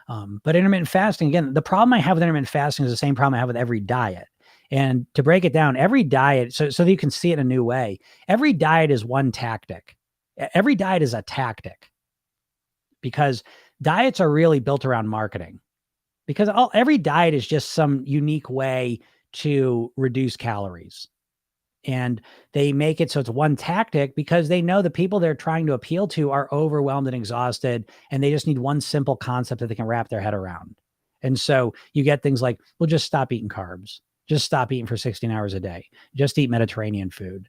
But intermittent fasting, again, the problem I have with intermittent fasting is the same problem I have with every diet. And to break it down, every diet, so that you can see it in a new way, every diet is one tactic. Every diet is a tactic, because diets are really built around marketing, because every diet is just some unique way to reduce calories. And they make it so it's one tactic because they know the people they're trying to appeal to are overwhelmed and exhausted, and they just need one simple concept that they can wrap their head around. And so you get things like, well, just stop eating carbs, just stop eating for 16 hours a day, just eat Mediterranean food,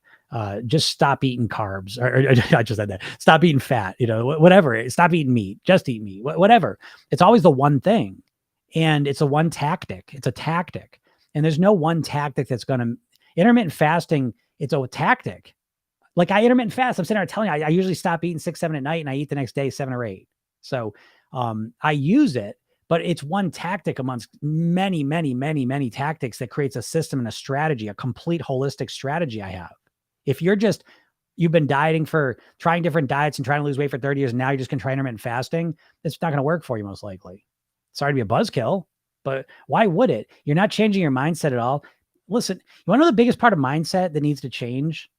just stop eating carbs, or I just said that, stop eating fat, whatever, stop eating meat, just eat meat, whatever. It's always the one thing. And it's a one tactic. It's a tactic. And there's no one tactic that's going to, intermittent fasting, it's a tactic. Like I intermittent fast, I'm sitting there telling you, I usually stop eating 6, 7 at night, and I eat the next day 7 or 8. So I use it, but it's one tactic amongst many, many, many, many tactics that creates a system and a strategy, a complete holistic strategy I have. If you've been dieting trying different diets and trying to lose weight for 30 years, and now you're just going to try intermittent fasting, it's not going to work for you most likely. Sorry to be a buzzkill, but why would it? You're not changing your mindset at all. Listen, you want to know the biggest part of mindset that needs to change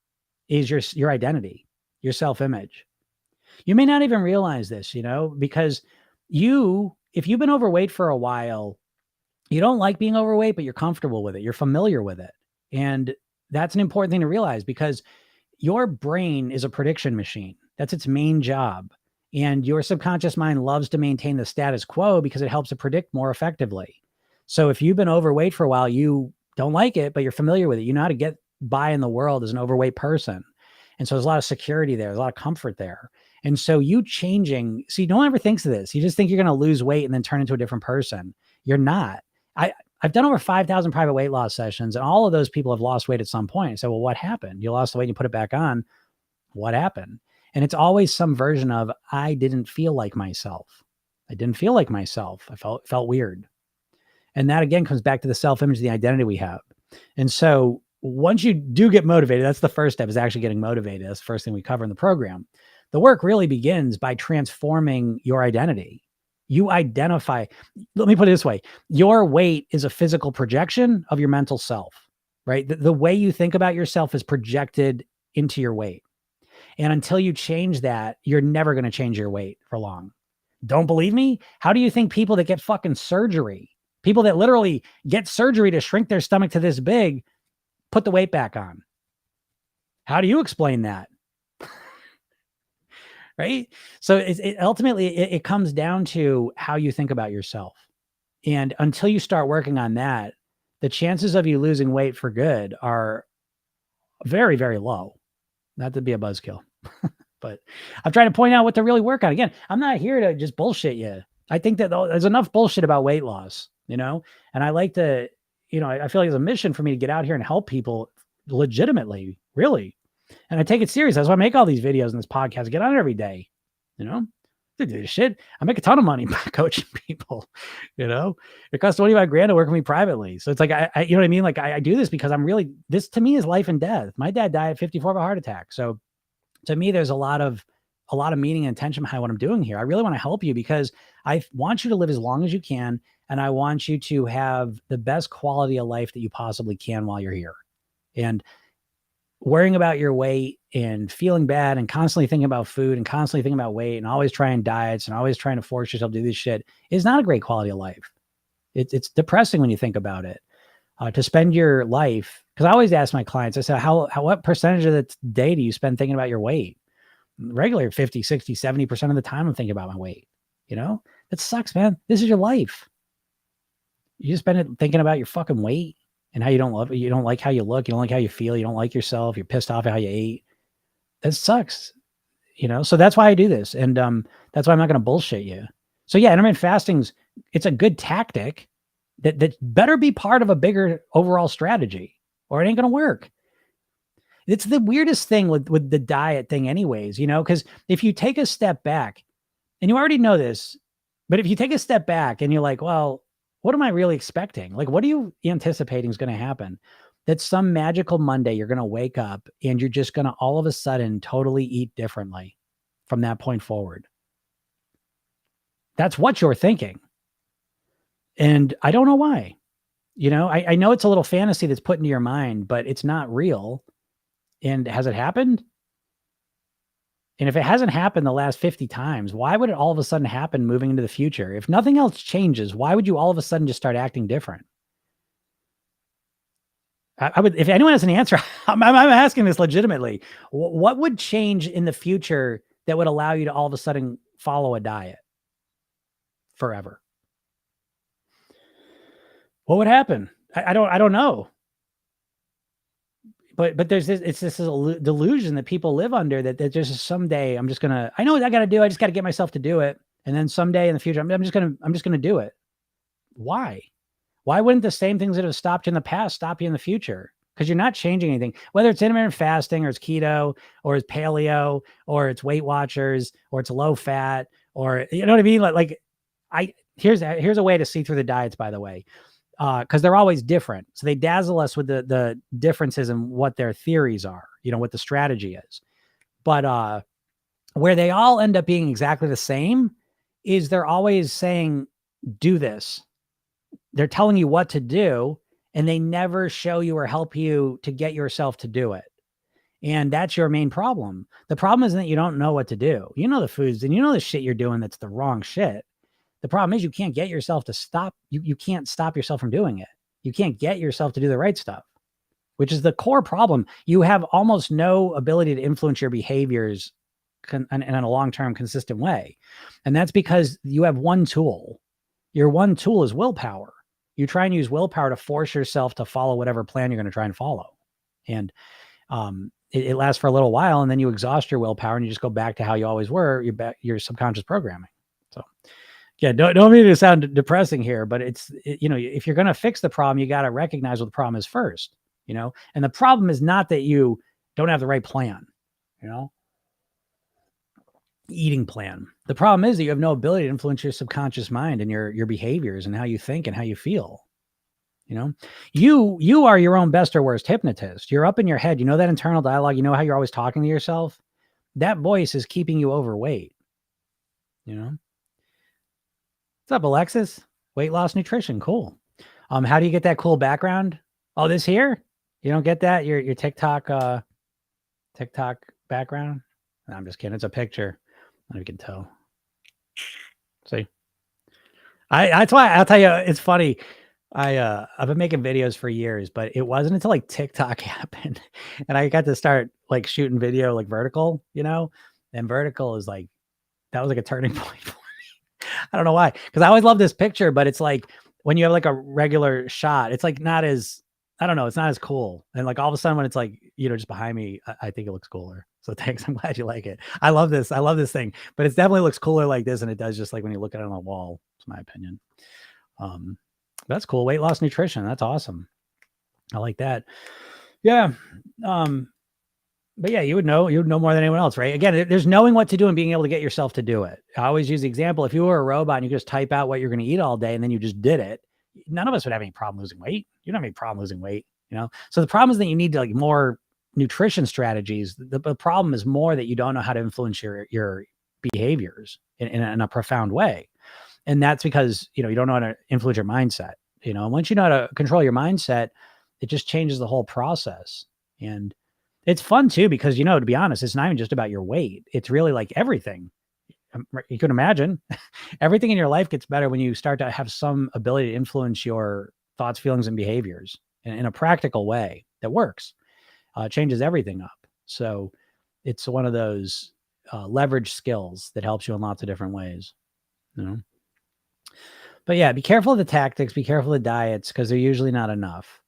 is your identity, your self-image. You may not even realize this, because if you've been overweight for a while, you don't like being overweight, but you're comfortable with it. You're familiar with it. And that's an important thing to realize, because your brain is a prediction machine. That's its main job. And your subconscious mind loves to maintain the status quo because it helps it predict more effectively. So if you've been overweight for a while, you don't like it, but you're familiar with it. You know how to get by in the world as an overweight person. And so there's a lot of security there. There's a lot of comfort there. And so you changing, see, no one ever thinks of this. You just think you're going to lose weight and then turn into a different person. You're not. I've done over 5,000 private weight loss sessions, and all of those people have lost weight at some point. I said, well, what happened? You lost the weight and you put it back on. What happened? And it's always some version of, I didn't feel like myself. I didn't feel like myself. I felt weird. And that again comes back to the self-image, the identity we have. And so once you do get motivated, that's the first step, is actually getting motivated. That's the first thing we cover in the program. The work really begins by transforming your identity. You identify, let me put it this way. Your weight is a physical projection of your mental self, right? The way you think about yourself is projected into your weight. And until you change that, you're never going to change your weight for long. Don't believe me? How do you think people that get fucking surgery, people that literally get surgery to shrink their stomach to this big, put the weight back on? How do you explain that? Right? So ultimately, it comes down to how you think about yourself. And until you start working on that, the chances of you losing weight for good are very, very low. Not to be a buzzkill, but I'm trying to point out what to really work on. Again, I'm not here to just bullshit you. I think that there's enough bullshit about weight loss, and I like to, I feel like it's a mission for me to get out here and help people legitimately, really. And I take it serious. That's why I make all these videos and this podcast. I get on it every day, to do this shit. I make a ton of money by coaching people, it costs 25 grand to work with me privately. So it's like, I you know what I mean? Like I do this because this to me is life and death. My dad died at 54 of a heart attack. So to me, there's a lot of meaning and intention behind what I'm doing here. I really want to help you because I want you to live as long as you can. And I want you to have the best quality of life that you possibly can while you're here. And worrying about your weight and feeling bad and constantly thinking about food and constantly thinking about weight and always trying diets and always trying to force yourself to do this shit is not a great quality of life. It's depressing when you think about it. To spend your life, because I always ask my clients, I said, what percentage of the day do you spend thinking about your weight? Regularly 50, 60, 70% of the time I'm thinking about my weight. That sucks, man. This is your life. You just spend it thinking about your fucking weight and how you don't love it. You don't like how you look. You don't like how you feel. You don't like yourself. You're pissed off at how you ate. That sucks, So that's why I do this. And that's why I'm not going to bullshit you. So yeah, intermittent fasting's, it's a good tactic that better be part of a bigger overall strategy or it ain't going to work. It's the weirdest thing with the diet thing anyways, because if you take a step back, and you already know this, but if you take a step back and you're like, well, what am I really expecting? Like, what are you anticipating is going to happen? That some magical Monday, you're going to wake up and you're just going to all of a sudden totally eat differently from that point forward. That's what you're thinking. And I don't know why. I know it's a little fantasy that's put into your mind, but it's not real. And has it happened? And if it hasn't happened the last 50 times, why would it all of a sudden happen moving into the future? If nothing else changes, why would you all of a sudden just start acting different? I would, if anyone has an answer, I'm asking this legitimately. What would change in the future that would allow you to all of a sudden follow a diet forever? What would happen? I don't know. But there's it's this delusion that people live under that there's just someday I know what I got to do. I just got to get myself to do it. And then someday in the future, I'm just going to do it. Why? Why wouldn't the same things that have stopped you in the past stop you in the future? Because you're not changing anything, whether it's intermittent fasting or it's keto or it's paleo or it's Weight Watchers or it's low fat or, you know what I mean? Here's a way to see through the diets, by the way, because they're always different. So they dazzle us with the differences in what their theories are, what the strategy is. But where they all end up being exactly the same is they're always saying, do this. They're telling you what to do, and they never show you or help you to get yourself to do it. And that's your main problem. The problem isn't that you don't know what to do. You know the foods and you know the shit you're doing that's the wrong shit. The problem is you can't get yourself to stop. You can't stop yourself from doing it. You can't get yourself to do the right stuff, which is the core problem. You have almost no ability to influence your behaviors in a long-term consistent way. And that's because you have one tool. Your one tool is willpower. You try and use willpower to force yourself to follow whatever plan you're going to try and follow. And it lasts for a little while, and then you exhaust your willpower and you just go back to how you always were, your subconscious programming. So yeah, don't mean to sound depressing here, but if you're going to fix the problem, you got to recognize what the problem is first, and the problem is not that you don't have the right plan, eating plan. The problem is that you have no ability to influence your subconscious mind and your behaviors and how you think and how you feel. You are your own best or worst hypnotist. You're up in your head. That internal dialogue, how you're always talking to yourself. That voice is keeping you overweight. What's up, Alexis? Weight loss nutrition. Cool. How do you get that cool background? Oh, this here? You don't get that? Your TikTok background? No, I'm just kidding. It's a picture. I don't know if you can tell. See? That's why I'll tell you, it's funny. I've been making videos for years, but it wasn't until like TikTok happened and I got to start like shooting video like vertical, and vertical is like, that was like a turning point for me. I don't know why. Cause I always love this picture, but it's like when you have like a regular shot, it's like not as, I don't know, it's not as cool. And like all of a sudden when it's like, just behind me, I think it looks cooler. So thanks. I'm glad you like it. I love this thing, but it definitely looks cooler like this. And it does just like when you look at it on the wall, it's my opinion. That's cool. Weight loss nutrition. That's awesome. I like that. Yeah. But yeah, you would know more than anyone else, right? Again, there's knowing what to do and being able to get yourself to do it. I always use the example. If you were a robot and you just type out what you're going to eat all day and then you just did it, none of us would have any problem losing weight. You don't have any problem losing weight, So the problem is that you need like more nutrition strategies. The problem is more that you don't know how to influence your behaviors in a profound way. And that's because, you don't know how to influence your mindset, and once you know how to control your mindset, it just changes the whole process. And it's fun too, because, to be honest, it's not even just about your weight. It's really like everything. You can imagine everything in your life gets better when you start to have some ability to influence your thoughts, feelings, and behaviors in a practical way that works. It changes everything up. So it's one of those leverage skills that helps you in lots of different ways, But yeah, be careful of the tactics, be careful of the diets, because they're usually not enough,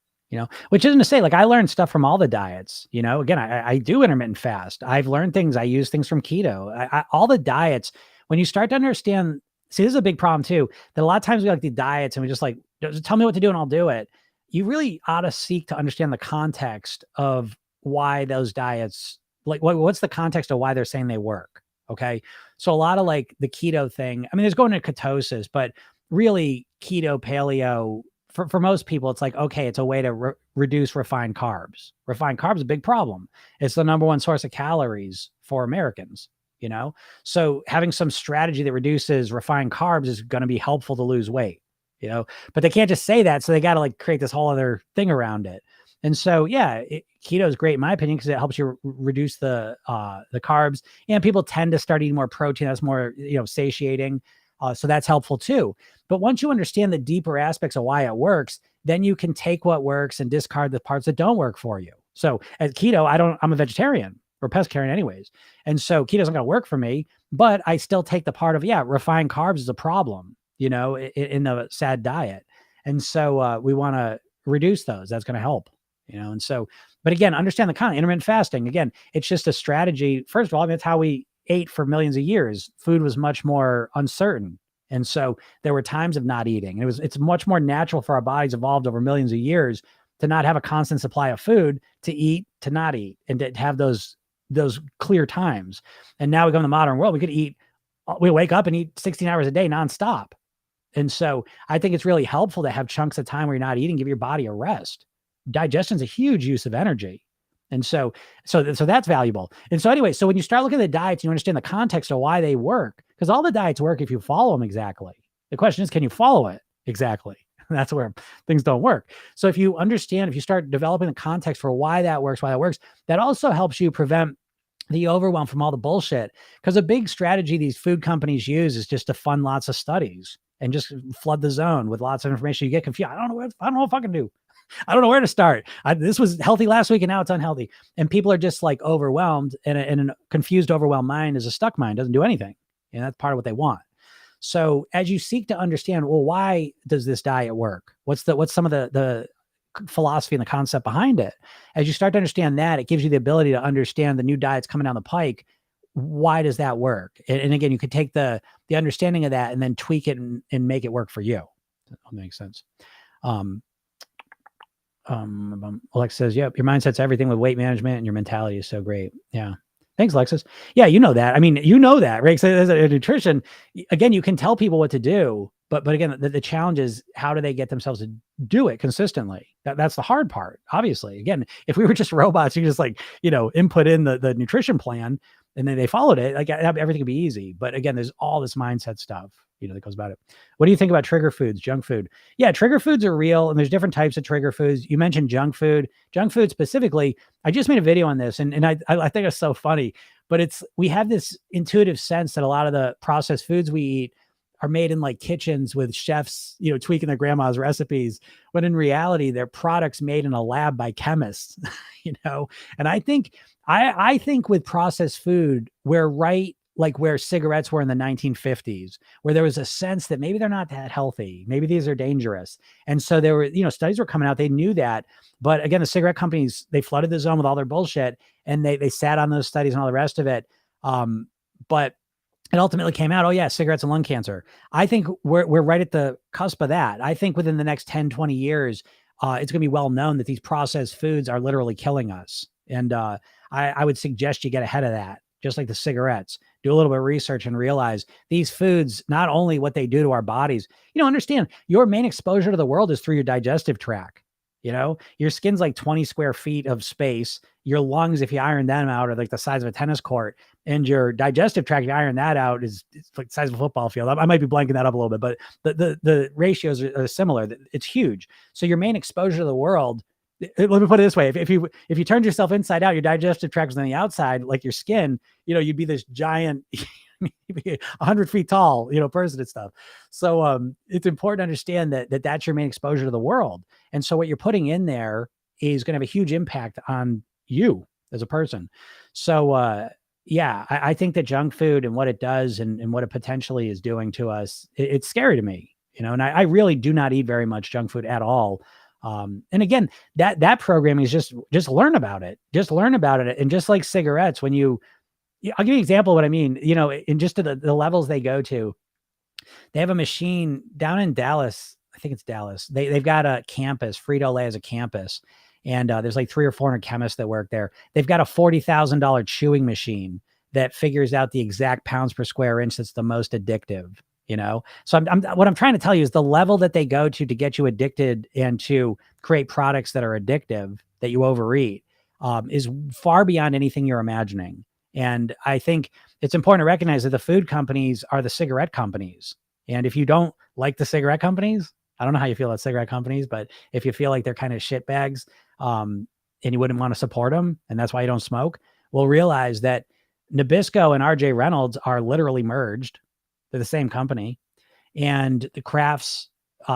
which isn't to say like I learned stuff from all the diets, again, I do intermittent fast. I've learned things. I use things from keto. All the diets, when you start to understand, see, this is a big problem too, that a lot of times we like the diets and we just like, just tell me what to do and I'll do it. You really ought to seek to understand the context of why those diets, like what's the context of why they're saying they work. Okay. So a lot of like the keto thing, I mean, there's going into ketosis, but really keto, paleo, for most people, it's like, okay, it's a way to reduce refined carbs. Refined carbs is a big problem. It's the number one source of calories for Americans, you know? So having some strategy that reduces refined carbs is going to be helpful to lose weight, you know? But they can't just say that. So they got to like create this whole other thing around it. And so, yeah, keto is great in my opinion because it helps you reduce the carbs, and people tend to start eating more protein. That's more, you know, satiating. So that's helpful too. But once you understand the deeper aspects of why it works, then you can take what works and discard the parts that don't work for you. So at keto, I'm a vegetarian or pescatarian anyways. And so keto isn't going to work for me, but I still take the part of, yeah, refined carbs is a problem, you know, in the SAD diet. And so we want to reduce those. That's going to help, you know? And so, but again, understand the kind of intermittent fasting. Again, it's just a strategy. First of all, I mean, it's how we ate for millions of years. Food was much more uncertain. And so there were times of not eating. It's much more natural for our bodies evolved over millions of years to not have a constant supply of food, to eat, to not eat, and to have those clear times. And now we go in the modern world, we wake up and eat 16 hours a day nonstop. And so I think it's really helpful to have chunks of time where you're not eating, give your body a rest. Digestion is a huge use of energy. And so that's valuable. And so anyway, so when you start looking at the diets, you understand the context of why they work, because all the diets work if you follow them exactly. The question is, can you follow it exactly? That's where things don't work. So if you start developing the context for why that works, that also helps you prevent the overwhelm from all the bullshit. Because a big strategy these food companies use is just to fund lots of studies and just flood the zone with lots of information. You get confused. I don't know what I fucking do. I don't know where to start. This was healthy last week and now it's unhealthy. And people are just like overwhelmed, and a confused, overwhelmed mind is a stuck mind, doesn't do anything. And that's part of what they want. So as you seek to understand, well, why does this diet work? What's some of the philosophy and the concept behind it? As you start to understand that, it gives you the ability to understand the new diets coming down the pike. Why does that work? And again, you could take the understanding of that and then tweak it and make it work for you. That makes sense. Alexa says, yep, your mindset's everything with weight management, and your mentality is so great. Yeah. Thanks, Alexis. Yeah, you know that. I mean, you know that, right? So as a nutrition, again, you can tell people what to do, but again, the challenge is, how do they get themselves to do it consistently? That's the hard part. Obviously, again, if we were just robots, you just like, you know, input in the nutrition plan and then they followed it, like everything would be easy. But again, there's all this mindset stuff, you know, that goes about it. What do you think about trigger foods, junk food? Yeah, trigger foods are real, and there's different types of trigger foods. You mentioned junk food. Junk food specifically, I just made a video on this, and I think it's so funny, but we have this intuitive sense that a lot of the processed foods we eat are made in like kitchens with chefs, you know, tweaking their grandma's recipes, when in reality, they're products made in a lab by chemists, you know? And I think with processed food, we're right, like where cigarettes were in the 1950s, where there was a sense that maybe they're not that healthy. Maybe these are dangerous. And so there were, you know, studies were coming out. They knew that. But again, the cigarette companies, they flooded the zone with all their bullshit, and they sat on those studies and all the rest of it. But it ultimately came out, oh yeah, cigarettes and lung cancer. I think we're right at the cusp of that. I think within the next 10, 20 years, it's going to be well known that these processed foods are literally killing us. And I would suggest you get ahead of that, just like the cigarettes. Do a little bit of research and realize these foods, not only what they do to our bodies, you know, understand your main exposure to the world is through your digestive tract. You know, your skin's like 20 square feet of space. Your lungs, if you iron them out, are like the size of a tennis court. And your digestive tract, if you iron that out, it's like the size of a football field. I might be blanking that up a little bit, but the ratios are similar. It's huge. So your main exposure to the world, let me put it this way. If you turned yourself inside out, your digestive tract was on the outside, like your skin, you know, you'd be this giant, 100 feet tall, you know, person and stuff. So it's important to understand that that's your main exposure to the world. And so what you're putting in there is going to have a huge impact on you as a person. So yeah, I think that junk food and what it does and what it potentially is doing to us, it's scary to me, you know, and I really do not eat very much junk food at all. And again, that programming is just learn about it. Just learn about it. And just like cigarettes, when I'll give you an example of what I mean, you know, in just to the levels they go to, they have a machine down in Dallas. I think it's Dallas. They've got a campus, Frito-Lay as a campus. And there's like 300 or 400 chemists that work there. They've got a $40,000 chewing machine that figures out the exact pounds per square inch that's the most addictive. So what I'm trying to tell you is the level that they go to get you addicted and to create products that are addictive that you overeat is far beyond anything you're imagining. And I think it's important to recognize that the food companies are the cigarette companies. And if you don't like the cigarette companies, I don't know how you feel about cigarette companies, but if you feel like they're kind of shitbags, and you wouldn't want to support them, and that's why you don't smoke, well, realize that Nabisco and RJ Reynolds are literally merged. They're the same company. And the Kraft's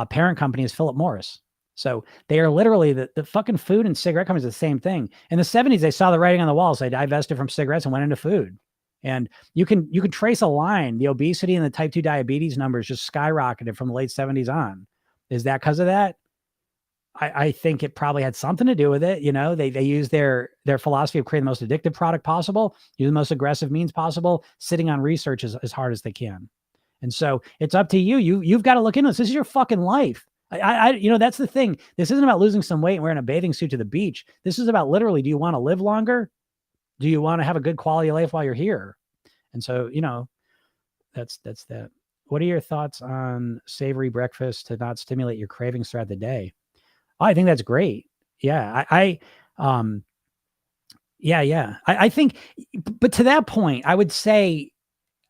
parent company is Philip Morris. So they are literally the fucking food and cigarette companies are the same thing. In the 70s, they saw the writing on the wall. So they divested from cigarettes and went into food. And you can trace a line. The obesity and the type 2 diabetes numbers just skyrocketed from the late 70s on. Is that because of that? I think it probably had something to do with it. They use their philosophy of creating the most addictive product possible, use the most aggressive means possible, sitting on research as hard as they can. And so it's up to you. You've got to look into this. This is your fucking life. That's the thing. This isn't about losing some weight and wearing a bathing suit to the beach. This is about literally, do you want to live longer? Do you want to have a good quality of life while you're here? And so, that's that. What are your thoughts on savory breakfast to not stimulate your cravings throughout the day? Oh, I think that's great. Yeah. I think, but to that point, I would say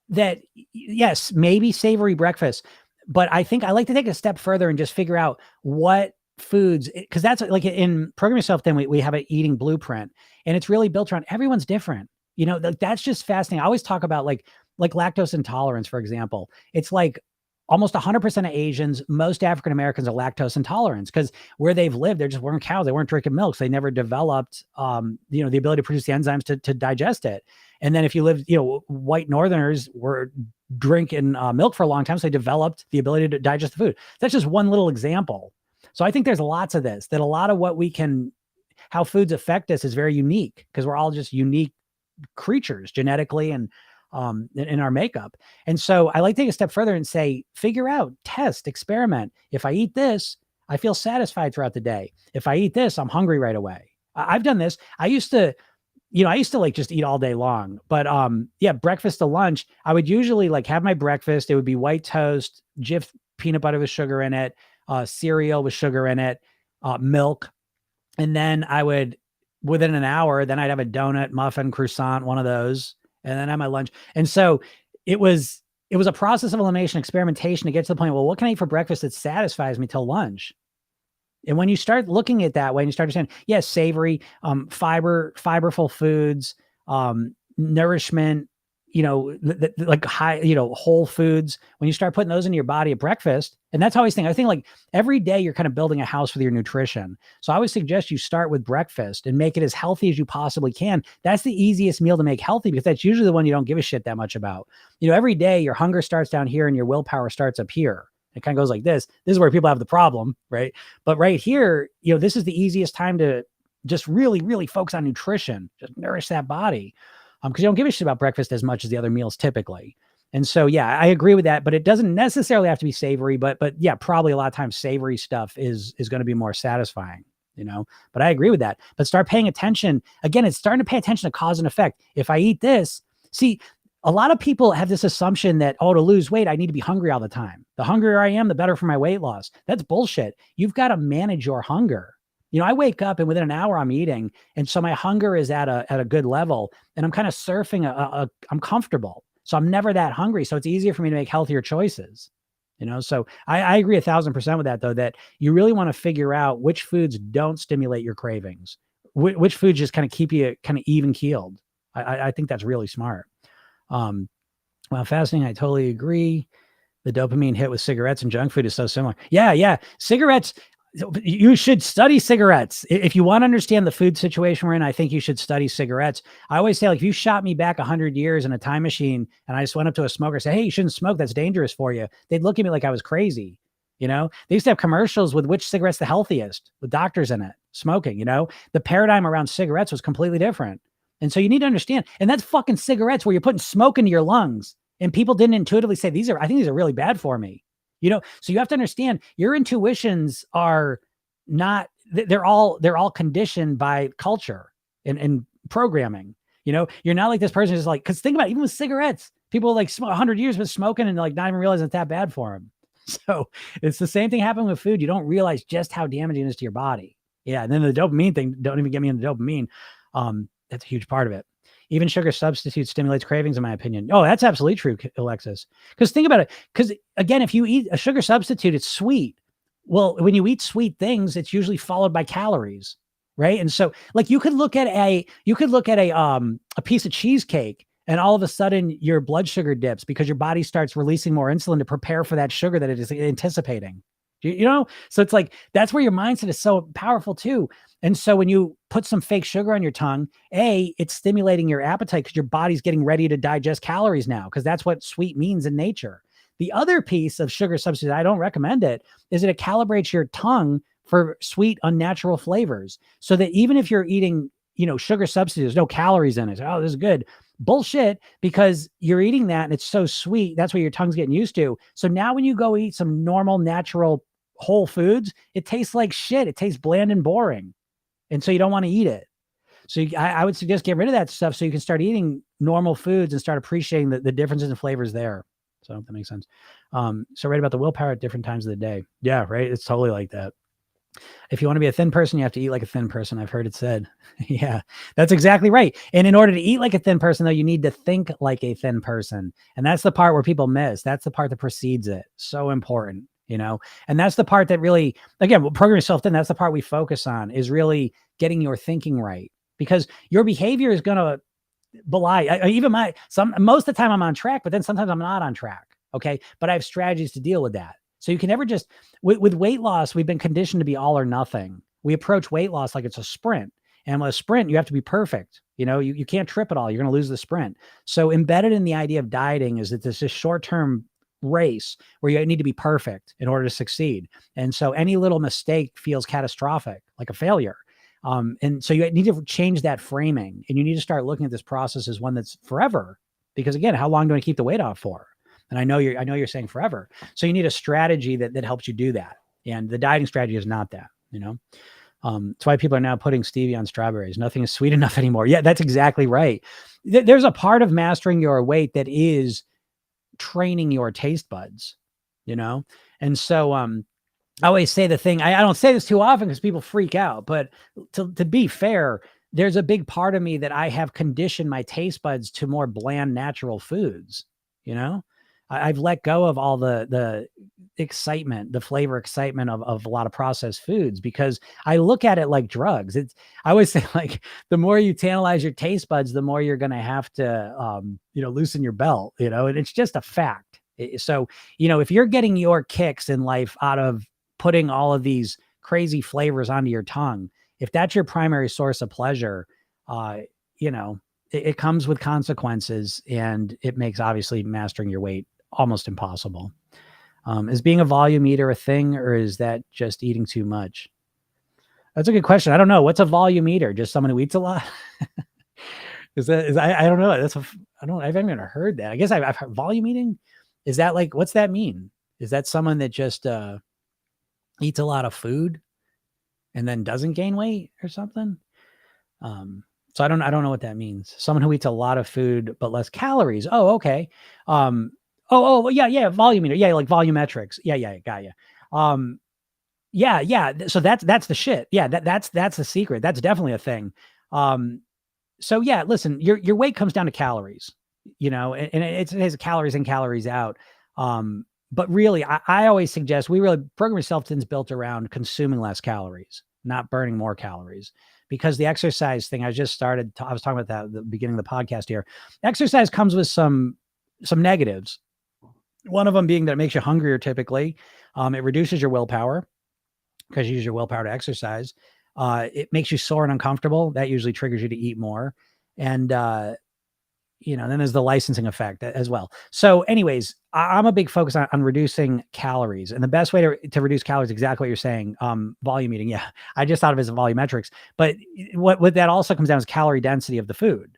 that yes, maybe savory breakfast, but I think I like to take a step further and just figure out what foods, because that's like in Program Yourself, then we have an eating blueprint, and it's really built around everyone's different. That's just fascinating. I always talk about like lactose intolerance, for example. It's like almost 100% of Asians, most African Americans are lactose intolerant because where they've lived, there just weren't cows. They weren't drinking milk. So they never developed, the ability to produce the enzymes to digest it. And then if you lived, white Northerners were drinking milk for a long time. So they developed the ability to digest the food. That's just one little example. So I think there's lots of this, that a lot of how foods affect us is very unique because we're all just unique creatures genetically and in our makeup. And so I like to take a step further and say, figure out, test, experiment. If I eat this, I feel satisfied throughout the day. If I eat this, I'm hungry right away. I've done this. I used to like just eat all day long, but breakfast to lunch, I would usually like have my breakfast. It would be white toast, Jif peanut butter with sugar in it, cereal with sugar in it, milk. And then I would, within an hour, then I'd have a donut, muffin, croissant, one of those, and then have my lunch. And so it was a process of elimination, experimentation to get to the point, well, what can I eat for breakfast that satisfies me till lunch? And when you start looking at that way and you start understanding, yes, savory, fiberful foods, nourishment, like high, whole foods, when you start putting those into your body at breakfast, and that's how I always think, like every day you're kind of building a house with your nutrition. So I always suggest you start with breakfast and make it as healthy as you possibly can. That's the easiest meal to make healthy because that's usually the one you don't give a shit that much about. Every day your hunger starts down here and your willpower starts up here. It kind of goes like this. This is where people have the problem, right? But right here, this is the easiest time to just really, really focus on nutrition, just nourish that body. Because you don't give a shit about breakfast as much as the other meals typically. And so, yeah, I agree with that, but it doesn't necessarily have to be savory, but yeah, probably a lot of times savory stuff is going to be more satisfying, but I agree with that. But start paying attention. Again, it's starting to pay attention to cause and effect. If I eat this, see, a lot of people have this assumption that, to lose weight, I need to be hungry all the time. The hungrier I am, the better for my weight loss. That's bullshit. You've got to manage your hunger. I wake up and within an hour I'm eating. And so my hunger is at a good level and I'm kind of surfing I'm comfortable. So I'm never that hungry. So it's easier for me to make healthier choices, So I agree 1,000% with that though, that you really want to figure out which foods don't stimulate your cravings, which foods just kind of keep you kind of even keeled. I think that's really smart. Well, fascinating. I totally agree. The dopamine hit with cigarettes and junk food is so similar. Yeah. Cigarettes. You should study cigarettes. If you want to understand the food situation we're in, I think you should study cigarettes. I always say, like, if you shot me back 100 years in a time machine and I just went up to a smoker and said, hey, you shouldn't smoke, that's dangerous for you, they'd look at me like I was crazy. They used to have commercials with which cigarette's the healthiest, with doctors in it, smoking, The paradigm around cigarettes was completely different. And so you need to understand, and that's fucking cigarettes where you're putting smoke into your lungs. And people didn't intuitively say, I think these are really bad for me. So you have to understand your intuitions are not, they're all conditioned by culture and programming. You're not like this person who's like, because think about it, even with cigarettes, People like 100 years been smoking and like not even realize it's that bad for them. So it's the same thing happening with food. You don't realize just how damaging it is to your body. Yeah. And then the dopamine thing, don't even get me into dopamine. That's a huge part of it. Even sugar substitute stimulates cravings, in my opinion. Oh, that's absolutely true, Alexis. Because think about it. Because again, if you eat a sugar substitute, it's sweet. Well, when you eat sweet things, it's usually followed by calories, right? And so, like, you could look at a piece of cheesecake, and all of a sudden your blood sugar dips because your body starts releasing more insulin to prepare for that sugar that it is anticipating. You know, so it's like that's where your mindset is so powerful too. And so when you put some fake sugar on your tongue, it's stimulating your appetite because your body's getting ready to digest calories now, because that's what sweet means in nature. The other piece of sugar substitute, I don't recommend it, is that it calibrates your tongue for sweet, unnatural flavors. So that even if you're eating, sugar substitutes, no calories in it. Oh, this is good. Bullshit, because you're eating that and it's so sweet. That's what your tongue's getting used to. So now when you go eat some normal, natural, whole foods, it tastes like shit. It tastes bland and boring. And so you don't want to eat it. So I would suggest get rid of that stuff so you can start eating normal foods and start appreciating the differences in flavors there. So that makes sense. So right about the willpower at different times of the day. Yeah, right. It's totally like that. If you want to be a thin person, you have to eat like a thin person. I've heard it said. Yeah, that's exactly right. And in order to eat like a thin person, though, you need to think like a thin person. And that's the part where people miss. That's the part that precedes it. So important, and that's the part that really, again, program yourself thin. That's the part we focus on, is really getting your thinking right, because your behavior is going to belie. Most of the time I'm on track, but then sometimes I'm not on track. Okay. But I have strategies to deal with that. So you can never just, with weight loss, we've been conditioned to be all or nothing. We approach weight loss like it's a sprint. And with a sprint, you have to be perfect. You can't trip at all. You're going to lose the sprint. So embedded in the idea of dieting is that there's this short-term race where you need to be perfect in order to succeed. And so any little mistake feels catastrophic, like a failure. And so you need to change that framing, and you need to start looking at this process as one that's forever. Because again, how long do I keep the weight off for? And I know you're saying forever. So you need a strategy that helps you do that. And the dieting strategy is not that, That's why people are now putting stevia on strawberries. Nothing is sweet enough anymore. Yeah, that's exactly right. There's a part of mastering your weight that is training your taste buds, And so, I always say the thing, I don't say this too often because people freak out, but to be fair, there's a big part of me that I have conditioned my taste buds to more bland, natural foods, I've let go of all the excitement, the flavor excitement of a lot of processed foods, because I look at it like drugs. I always say, like, the more you tantalize your taste buds, the more you're going to have to, loosen your belt, and it's just a fact. So, if you're getting your kicks in life out of putting all of these crazy flavors onto your tongue, if that's your primary source of pleasure, it comes with consequences, and it makes obviously mastering your weight almost impossible. Is being a volume eater a thing, or is that just eating too much? That's a good question. I don't know. What's a volume eater? Just someone who eats a lot? I don't know. I haven't even heard that. I guess I've heard volume eating. Is that like, what's that mean? Is that someone that just eats a lot of food and then doesn't gain weight or something? So I don't know what that means. Someone who eats a lot of food but less calories. Oh, okay. Yeah, volume eater. Yeah, like volumetrics. Yeah, got you. Yeah. So that's the shit. Yeah, that's the secret. That's definitely a thing. So yeah, listen, your weight comes down to calories, and it has calories in, calories out. But really, I always suggest program yourself thin's built around consuming less calories, not burning more calories. Because the exercise thing, I was talking about that at the beginning of the podcast here. Exercise comes with some negatives. One of them being that it makes you hungrier typically. It reduces your willpower because you use your willpower to exercise. It makes you sore and uncomfortable. That usually triggers you to eat more. And, then there's the licensing effect as well. So anyways, I'm a big focus on reducing calories. And the best way to reduce calories, exactly what you're saying, volume eating. Yeah, I just thought of it as volumetrics. But what that also comes down is calorie density of the food,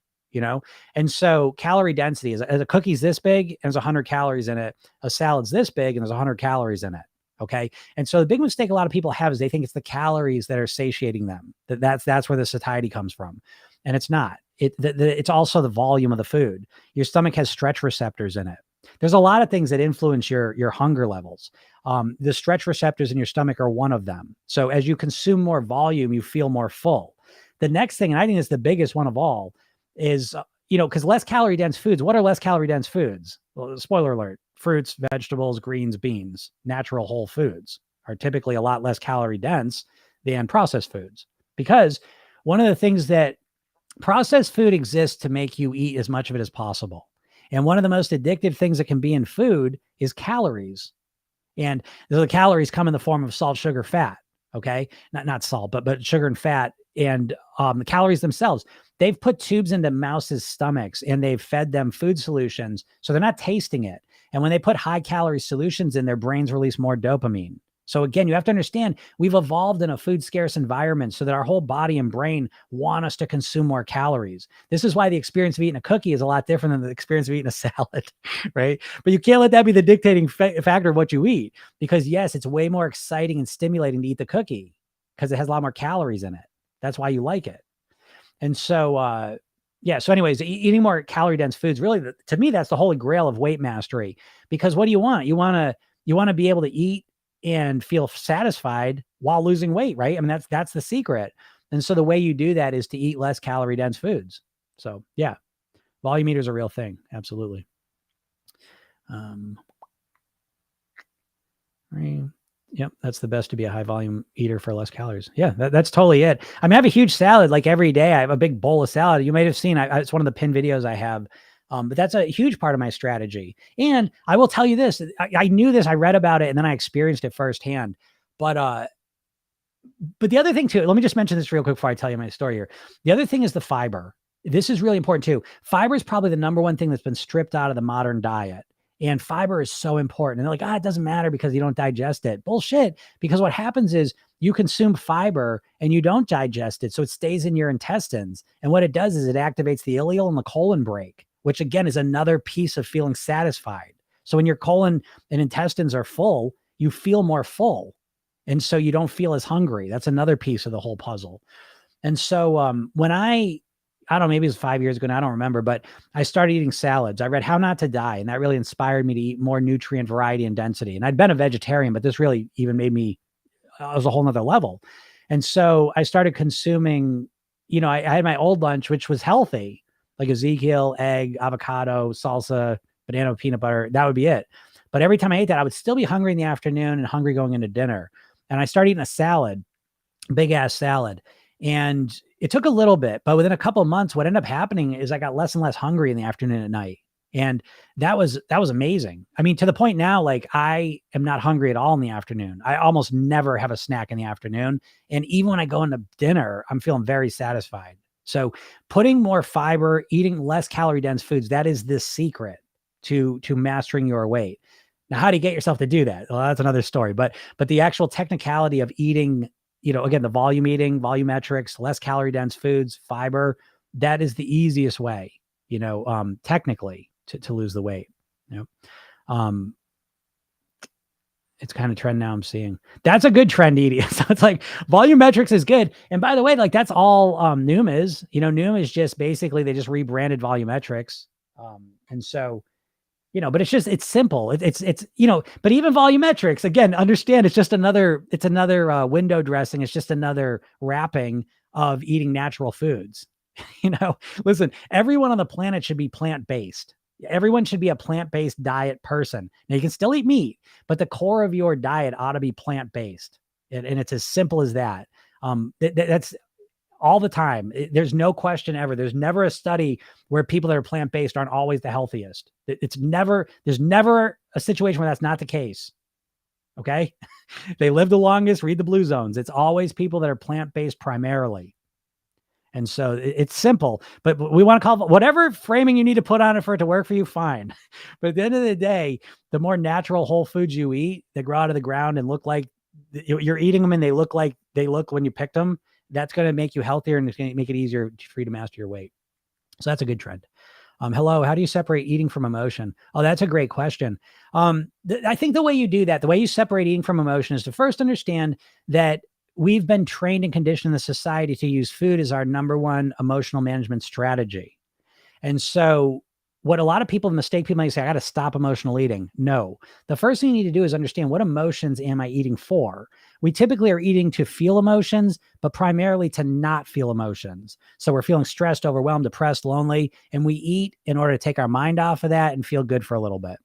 And so calorie density is a cookie's this big and there's 100 calories in it. A salad's this big and there's 100 calories in it. Okay. And so the big mistake a lot of people have is they think it's the calories that are satiating them. That's where the satiety comes from. and it's not. It's also the volume of the food. Your stomach has stretch receptors in it. There's a lot of things that influence your hunger levels. The stretch receptors in your stomach are one of them. So as you consume more volume, you feel more full. The next thing, and I think it's the biggest one of all, is because less calorie dense foods. What are less calorie dense foods? Well, spoiler alert: fruits, vegetables, greens, beans, natural whole foods are typically a lot less calorie dense than processed foods, because one of the things that processed food exists to make you eat as much of it as possible. And one of the most addictive things that can be in food is calories. And the calories come in the form of salt, sugar, fat. Okay. Not salt, but sugar and fat. And the calories themselves, they've put tubes into mouses' stomachs and they've fed them food solutions. So they're not tasting it. And when they put high calorie solutions in, their brains release more dopamine. So again, you have to understand, we've evolved in a food scarce environment so that our whole body and brain want us to consume more calories. This is why the experience of eating a cookie is a lot different than the experience of eating a salad, right? But you can't let that be the dictating factor of what you eat, because yes, it's way more exciting and stimulating to eat the cookie because it has a lot more calories in it. That's why you like it. And so, so anyways, eating more calorie dense foods, really, to me, that's the holy grail of weight mastery. Because what do you want? You want to be able to eat and feel satisfied while losing weight, right? I mean, that's the secret. And so the way you do that is to eat less calorie dense foods. So yeah, volume eater is a real thing. Absolutely. Right. Yep. That's the best, to be a high volume eater for less calories. Yeah, that's totally it. I mean, I have a huge salad, like every day. I have a big bowl of salad. You might have seen, it's one of the pinned videos I have. But that's a huge part of my strategy. And I will tell you this, I knew this, I read about it, and then I experienced it firsthand. But the other thing too, let me just mention this real quick before I tell you my story here. The other thing is the fiber. This is really important too. Fiber is probably the number one thing that's been stripped out of the modern diet. And fiber is so important. And they're like, it doesn't matter because you don't digest it. Bullshit. Because what happens is you consume fiber and you don't digest it. So it stays in your intestines. And what it does is it activates the ileal and the colon brake, which again is another piece of feeling satisfied. So when your colon and intestines are full, you feel more full. And so you don't feel as hungry. That's another piece of the whole puzzle. And so when I don't know, maybe it was 5 years ago, and I don't remember, but I started eating salads. I read How Not to Die, and that really inspired me to eat more nutrient variety and density. And I'd been a vegetarian, but this really even made me, it was a whole nother level. And so I started consuming, I had my old lunch, which was healthy, like Ezekiel, egg, avocado, salsa, banana with peanut butter. That would be it. But every time I ate that, I would still be hungry in the afternoon and hungry going into dinner. And I started eating a salad, big ass salad. And it took a little bit, but within a couple of months, what ended up happening is I got less and less hungry in the afternoon at night. And that was amazing. I mean, to the point now, like I am not hungry at all in the afternoon. I almost never have a snack in the afternoon. And even when I go into dinner, I'm feeling very satisfied. So putting more fiber, eating less calorie dense foods, that is the secret to mastering your weight. Now, how do you get yourself to do that? Well, that's another story, but the actual technicality of eating, again, the volume eating, volumetrics, less calorie dense foods, fiber, that is the easiest way, technically to lose the weight. It's kind of trend now I'm seeing. That's a good trend, Edie. So it's like volumetrics is good. And by the way, like that's all Noom is. Noom is just basically, they just rebranded volumetrics. And so, but it's simple. It's but even volumetrics, again, understand it's another window dressing. It's just another wrapping of eating natural foods. Listen, everyone on the planet should be plant-based. Everyone should be a plant-based diet person. Now you can still eat meat, but the core of your diet ought to be plant-based. And it's as simple as that. That's all the time. There's no question ever. There's never a study where people that are plant-based aren't always the healthiest. There's never a situation where that's not the case. Okay. They live the longest, read the blue zones. It's always people that are plant-based primarily. And so it's simple, but we want to call it whatever framing you need to put on it for it to work for you. Fine. But at the end of the day, the more natural whole foods you eat that grow out of the ground and look like you're eating them and they look like they look when you picked them, that's going to make you healthier and it's going to make it easier for you to master your weight. So that's a good trend. Hello, how do you separate eating from emotion? Oh, that's a great question. I think the way you do that, the way you separate eating from emotion is to first understand that we've been trained and conditioned in the society to use food as our number one emotional management strategy. And so what a lot of people mistake, people might say, I got to stop emotional eating. No, the first thing you need to do is understand, what emotions am I eating for? We typically are eating to feel emotions, but primarily to not feel emotions. So we're feeling stressed, overwhelmed, depressed, lonely, and we eat in order to take our mind off of that and feel good for a little bit.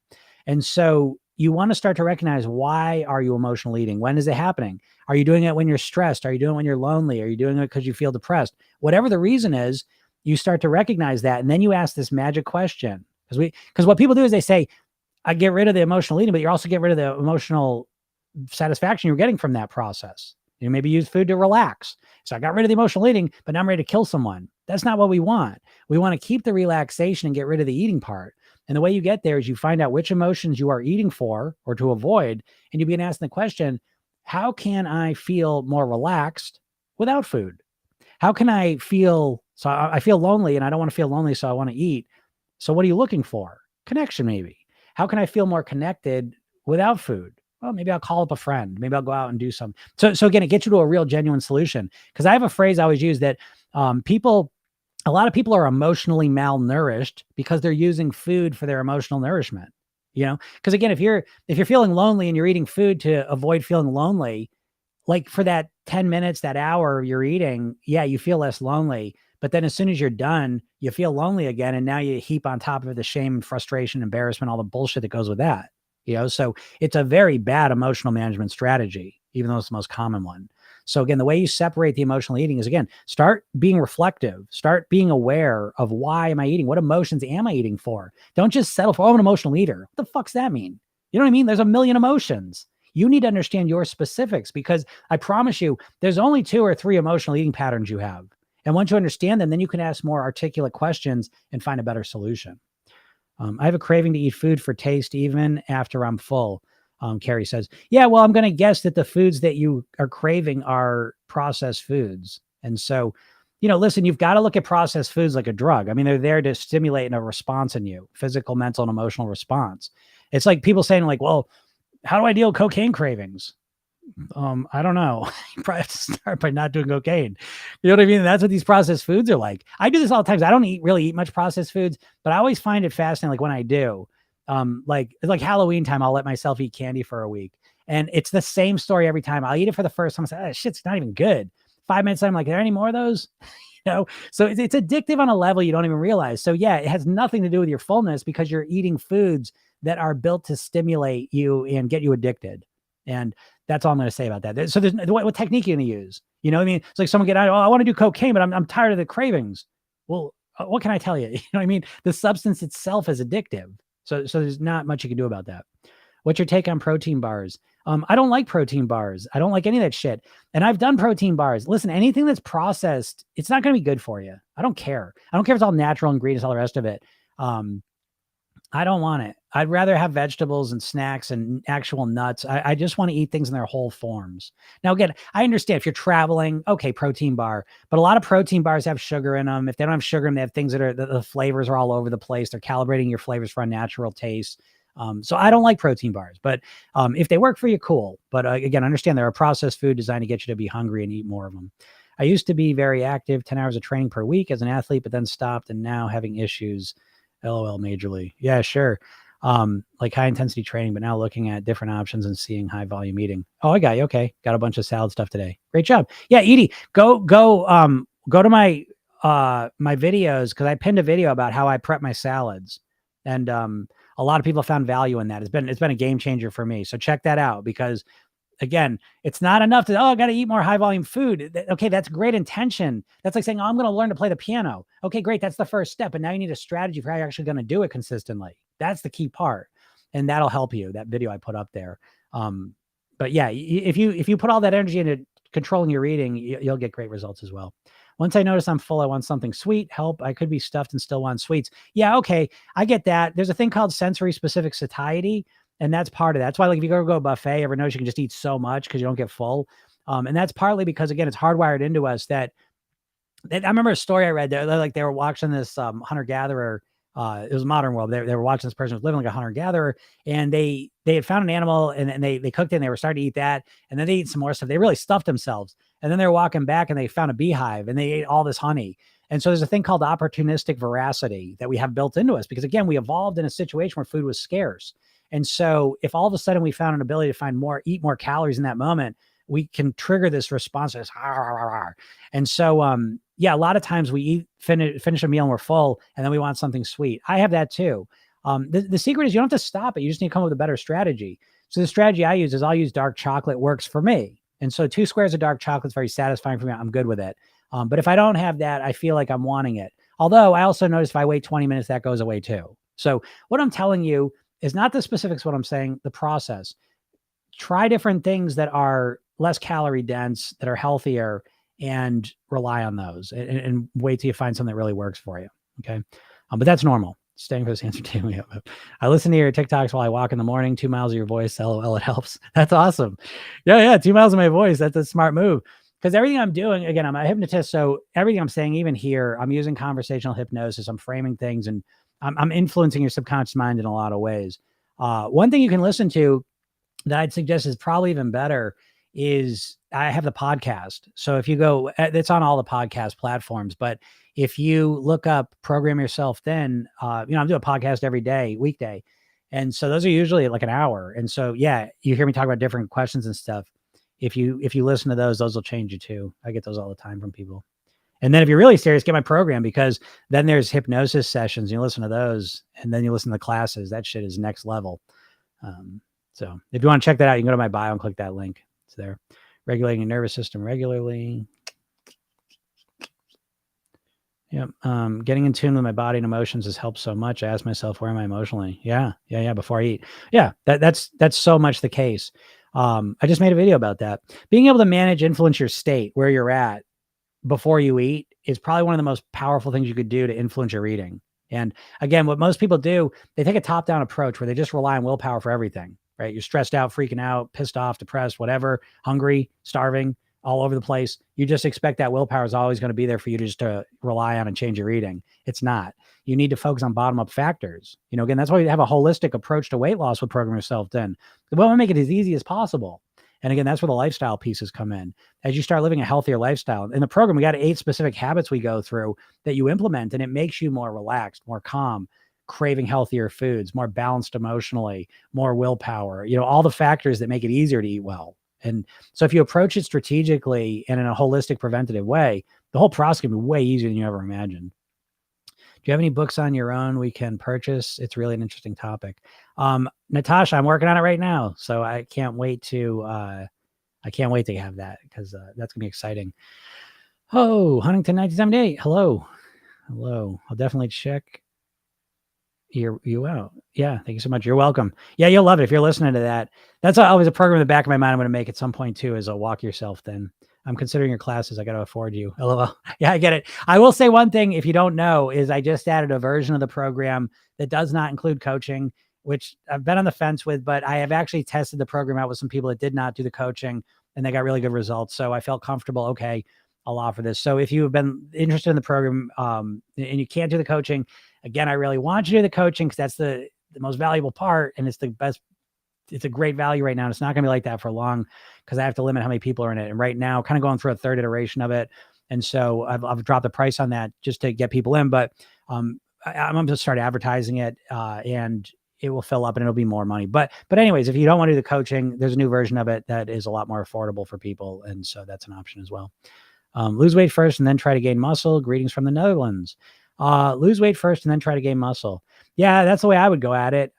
And so you want to start to recognize, why are you emotional eating? When is it happening? Are you doing it when you're stressed? Are you doing it when you're lonely? Are you doing it because you feel depressed? Whatever the reason is, you start to recognize that. And then you ask this magic question. Because what people do is they say, I get rid of the emotional eating, but you're also getting rid of the emotional satisfaction you're getting from that process. You maybe use food to relax. So I got rid of the emotional eating, but now I'm ready to kill someone. That's not what we want. We want to keep the relaxation and get rid of the eating part. And the way you get there is you find out which emotions you are eating for or to avoid. And you begin asking the question, how can I feel more relaxed without food? How can I feel? So I feel lonely and I don't want to feel lonely, so I want to eat. So what are you looking for? Connection, maybe. How can I feel more connected without food? Well, maybe I'll call up a friend. Maybe I'll go out and do some. So again, it gets you to a real genuine solution. Because I have a phrase I always use that a lot of people are emotionally malnourished because they're using food for their emotional nourishment. Because again, if you're feeling lonely and you're eating food to avoid feeling lonely, like for that 10 minutes, that hour you're eating, yeah, you feel less lonely. But then as soon as you're done, you feel lonely again. And now you heap on top of it the shame, frustration, embarrassment, all the bullshit that goes with that. So it's a very bad emotional management strategy, even though it's the most common one. So again, the way you separate the emotional eating is, again, start being reflective, start being aware of, why am I eating? What emotions am I eating for? Don't just settle for, I'm an emotional eater. What the fuck's that mean? You know what I mean? There's a million emotions. You need to understand your specifics, because I promise you, there's only 2 or 3 emotional eating patterns you have. And once you understand them, then you can ask more articulate questions and find a better solution. I have a craving to eat food for taste even after I'm full. Carrie says, yeah, well, I'm going to guess that the foods that you are craving are processed foods. And so, listen, you've got to look at processed foods like a drug. I mean, they're there to stimulate a response in you, physical, mental, and emotional response. It's like people saying, like, well, how do I deal with cocaine cravings? I don't know. You probably have to start by not doing cocaine. You know what I mean? That's what these processed foods are like. I do this all the time. I don't really eat much processed foods, but I always find it fascinating. Like when I do, it's like Halloween time, I'll let myself eat candy for a week. And it's the same story every time. I'll eat it for the first time. I say, oh, shit's not even good. 5 minutes, I'm like, are there any more of those? So it's addictive on a level you don't even realize. So yeah, it has nothing to do with your fullness, because you're eating foods that are built to stimulate you and get you addicted. And that's all I'm going to say about that. So there's what technique you're going to use. You know what I mean? It's like someone get out, oh, I want to do cocaine, but I'm tired of the cravings. Well, what can I tell you? You know what I mean? The substance itself is addictive. So there's not much you can do about that. What's your take on protein bars? I don't like protein bars. I don't like any of that shit. And I've done protein bars. Listen, anything that's processed, it's not going to be good for you. I don't care. I don't care if it's all natural ingredients, all the rest of it. I don't want it. I'd rather have vegetables and snacks and actual nuts. I just want to eat things in their whole forms. Now, again, I understand if you're traveling, okay, protein bar, but a lot of protein bars have sugar in them. If they don't have sugar in them, they have things that are, the flavors are all over the place. They're calibrating your flavors for unnatural taste. So I don't like protein bars, but if they work for you, cool. But again, understand they're a processed food designed to get you to be hungry and eat more of them. I used to be very active, 10 hours of training per week as an athlete, but then stopped and now having issues. LOL majorly. Yeah, sure. Like high intensity training, but now looking at different options and seeing high volume eating. Oh, I got you. Okay. Got a bunch of salad stuff today. Great job. Yeah, Edie, go to my my videos, because I pinned a video about how I prep my salads. And a lot of people found value in that. It's been a game changer for me. So check that out, because again, it's not enough to, I got to eat more high volume food. Okay, that's great intention. That's like saying, I'm going to learn to play the piano. Okay, great. That's the first step. And now you need a strategy for how you're actually going to do it consistently. That's the key part. And that'll help you, that video I put up there. But yeah, if you put all that energy into controlling your eating, you'll get great results as well. Once I notice I'm full, I want something sweet. Help. I could be stuffed and still want sweets. Yeah, okay. I get that. There's a thing called sensory specific satiety. And that's part of that. That's why, like, if you go to a buffet, everyone knows you can just eat so much because you don't get full. And that's partly because, again, it's hardwired into us that I remember a story I read there. Like, they were watching this hunter-gatherer It was a modern world. They were watching this person was living like a hunter gatherer, and they had found an animal, and they cooked it, and they were starting to eat that, and then they ate some more stuff. They really stuffed themselves, and then they were walking back, and they found a beehive, and they ate all this honey. And so there's a thing called opportunistic voracity that we have built into us, because again, we evolved in a situation where food was scarce. And so if all of a sudden we found an ability to eat more calories in that moment, we can trigger this response as and so yeah, a lot of times we finish a meal and we're full, and then we want something sweet. I have that too. The secret is you don't have to stop it. You just need to come up with a better strategy. So the strategy I use is I'll use dark chocolate. Works for me. And so 2 squares of dark chocolate is very satisfying for me. I'm good with it. But if I don't have that, I feel like I'm wanting it. Although I also notice if I wait 20 minutes, that goes away too. So what I'm telling you is not the specifics, what I'm saying, the process. Try different things that are less calorie dense, that are healthier, and rely on those, and wait till you find something that really works for you. Okay. But that's normal. Staying for this answer too. I listen to your TikToks while I walk in the morning. 2 miles of your voice. LOL. It helps. That's awesome. Yeah. 2 miles of my voice. That's a smart move. Because everything I'm doing, again, I'm a hypnotist. So everything I'm saying, even here, I'm using conversational hypnosis. I'm framing things, and I'm influencing your subconscious mind in a lot of ways. One thing you can listen to that I'd suggest is probably even better is I have the podcast. So if you go, it's on all the podcast platforms, but if you look up Program Yourself Thin, I'm doing a podcast every day, weekday. And so those are usually like an hour. And so, yeah, you hear me talk about different questions and stuff. If you listen to those will change you too. I get those all the time from people. And then if you're really serious, get my program, because then there's hypnosis sessions. You listen to those, and then you listen to the classes. That shit is next level. So if you want to check that out, you can go to my bio and click that link. It's there. Regulating your nervous system regularly. Yep. Getting in tune with my body and emotions has helped so much. I ask myself, where am I emotionally? Yeah. Before I eat. Yeah. That's so much the case. I just made a video about that. Being able to influence your state, where you're at before you eat, is probably one of the most powerful things you could do to influence your eating. And again, what most people do, they take a top-down approach where they just rely on willpower for everything, right? You're stressed out, freaking out, pissed off, depressed, whatever, hungry, starving, all over the place. You just expect that willpower is always going to be there for you to just to rely on and change your eating. It's not. You need to focus on bottom-up factors. Again, that's why we have a holistic approach to weight loss with Program Yourself Thin. We want to make it as easy as possible. And again, that's where the lifestyle pieces come in. As you start living a healthier lifestyle, in the program, we got 8 specific habits we go through that you implement, and it makes you more relaxed, more calm, craving healthier foods, more balanced emotionally, more willpower, all the factors that make it easier to eat well. And so if you approach it strategically and in a holistic preventative way, the whole process can be way easier than you ever imagined. Do you have any books on your own we can purchase? It's really an interesting topic. Natasha, I'm working on it right now, so I can't wait to have that, because that's gonna be exciting. Oh, Huntington 1978. Hello. I'll definitely check you out. Yeah, thank you so much. You're welcome. Yeah, you'll love it if you're listening to that. That's always a program in the back of my mind I'm going to make at some point too, is a Walk Yourself Thin. I'm considering your classes. I got to afford you. LOL. Yeah, I get it. I will say one thing, if you don't know, is I just added a version of the program that does not include coaching, which I've been on the fence with, but I have actually tested the program out with some people that did not do the coaching, and they got really good results. So I felt comfortable. Okay, I'll offer this. So if you've been interested in the program, and you can't do the coaching, again, I really want you to do the coaching, because that's the most valuable part, and it's the best. It's a great value right now. And it's not going to be like that for long, because I have to limit how many people are in it. And right now, kind of going through a 3rd iteration of it. And so I've dropped the price on that just to get people in. But I'm going to start advertising it, and it will fill up, and it'll be more money. But anyways, if you don't want to do the coaching, there's a new version of it that is a lot more affordable for people. And so that's an option as well. Lose weight first and then try to gain muscle. Greetings from the Netherlands. Lose weight first and then try to gain muscle. Yeah, that's the way I would go at it.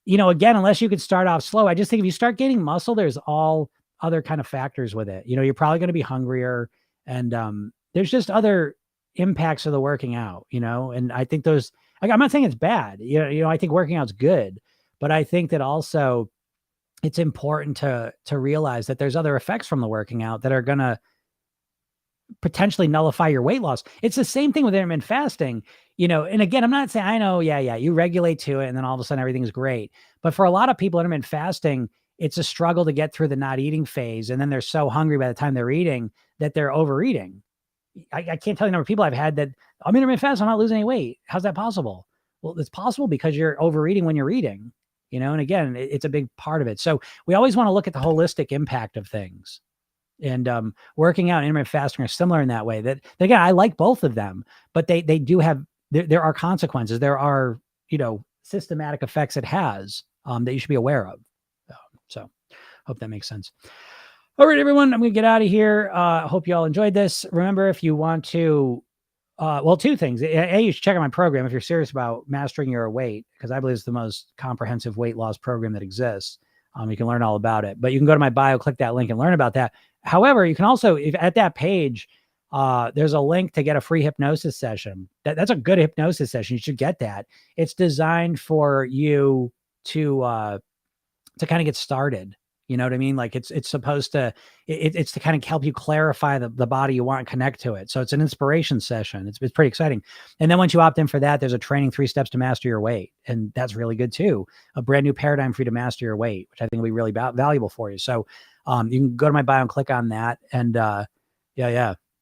Again, unless you could start off slow, I just think if you start gaining muscle, there's all other kind of factors with it. You're probably going to be hungrier, and there's just other impacts of the working out, and I think those, I'm not saying it's bad. I think working out's good, but I think that also it's important to realize that there's other effects from the working out that are going to potentially nullify your weight loss. It's the same thing with intermittent fasting, and again, I'm not saying, I know, yeah, you regulate to it and then all of a sudden everything's great. But for a lot of people, intermittent fasting, it's a struggle to get through the not eating phase. And then they're so hungry by the time they're eating that they're overeating. I can't tell you the number of people I've had that, I'm intermittent fast, I'm not losing any weight. How's that possible? Well, it's possible because you're overeating when you're eating, and again, it's a big part of it. So we always want to look at the holistic impact of things. And working out and intermittent fasting are similar in that way. That again, I like both of them, but they do have there are consequences. There are systematic effects it has that you should be aware of. So hope that makes sense. All right, everyone, I'm gonna get out of here. Hope you all enjoyed this. Remember, if you want to, well, two things. You should check out my program if you're serious about mastering your weight, because I believe it's the most comprehensive weight loss program that exists. You can learn all about it, but you can go to my bio, click that link, and learn about that. However, you can also, if at that page, there's a link to get a free hypnosis session. That's a good hypnosis session. You should get that. It's designed for you to kind of get started. You know what I mean? Like it's supposed to, it's to kind of help you clarify the body you want and connect to it. So it's an inspiration session. It's pretty exciting. And then once you opt in for that, there's a training 3 steps to master your weight. And that's really good too. A brand new paradigm for you to master your weight, which I think will be really valuable for you. So you can go to my bio and click on that. And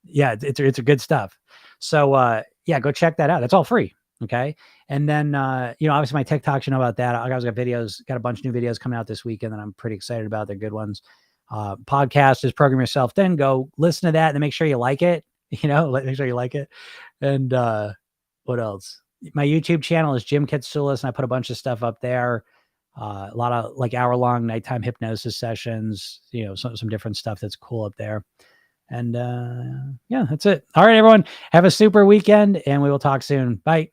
it's a good stuff. So go check that out. That's all free. Okay. And then, obviously my TikToks, about that. I got videos, got a bunch of new videos coming out this weekend that I'm pretty excited about. They're good ones. Podcast is Program Yourself. Then go listen to that and make sure you like it, make sure you like it. And what else? My YouTube channel is Jim Kitsulis, and I put a bunch of stuff up there. A lot of like hour-long nighttime hypnosis sessions, some different stuff that's cool up there. And that's it. All right, everyone, have a super weekend, and we will talk soon. Bye.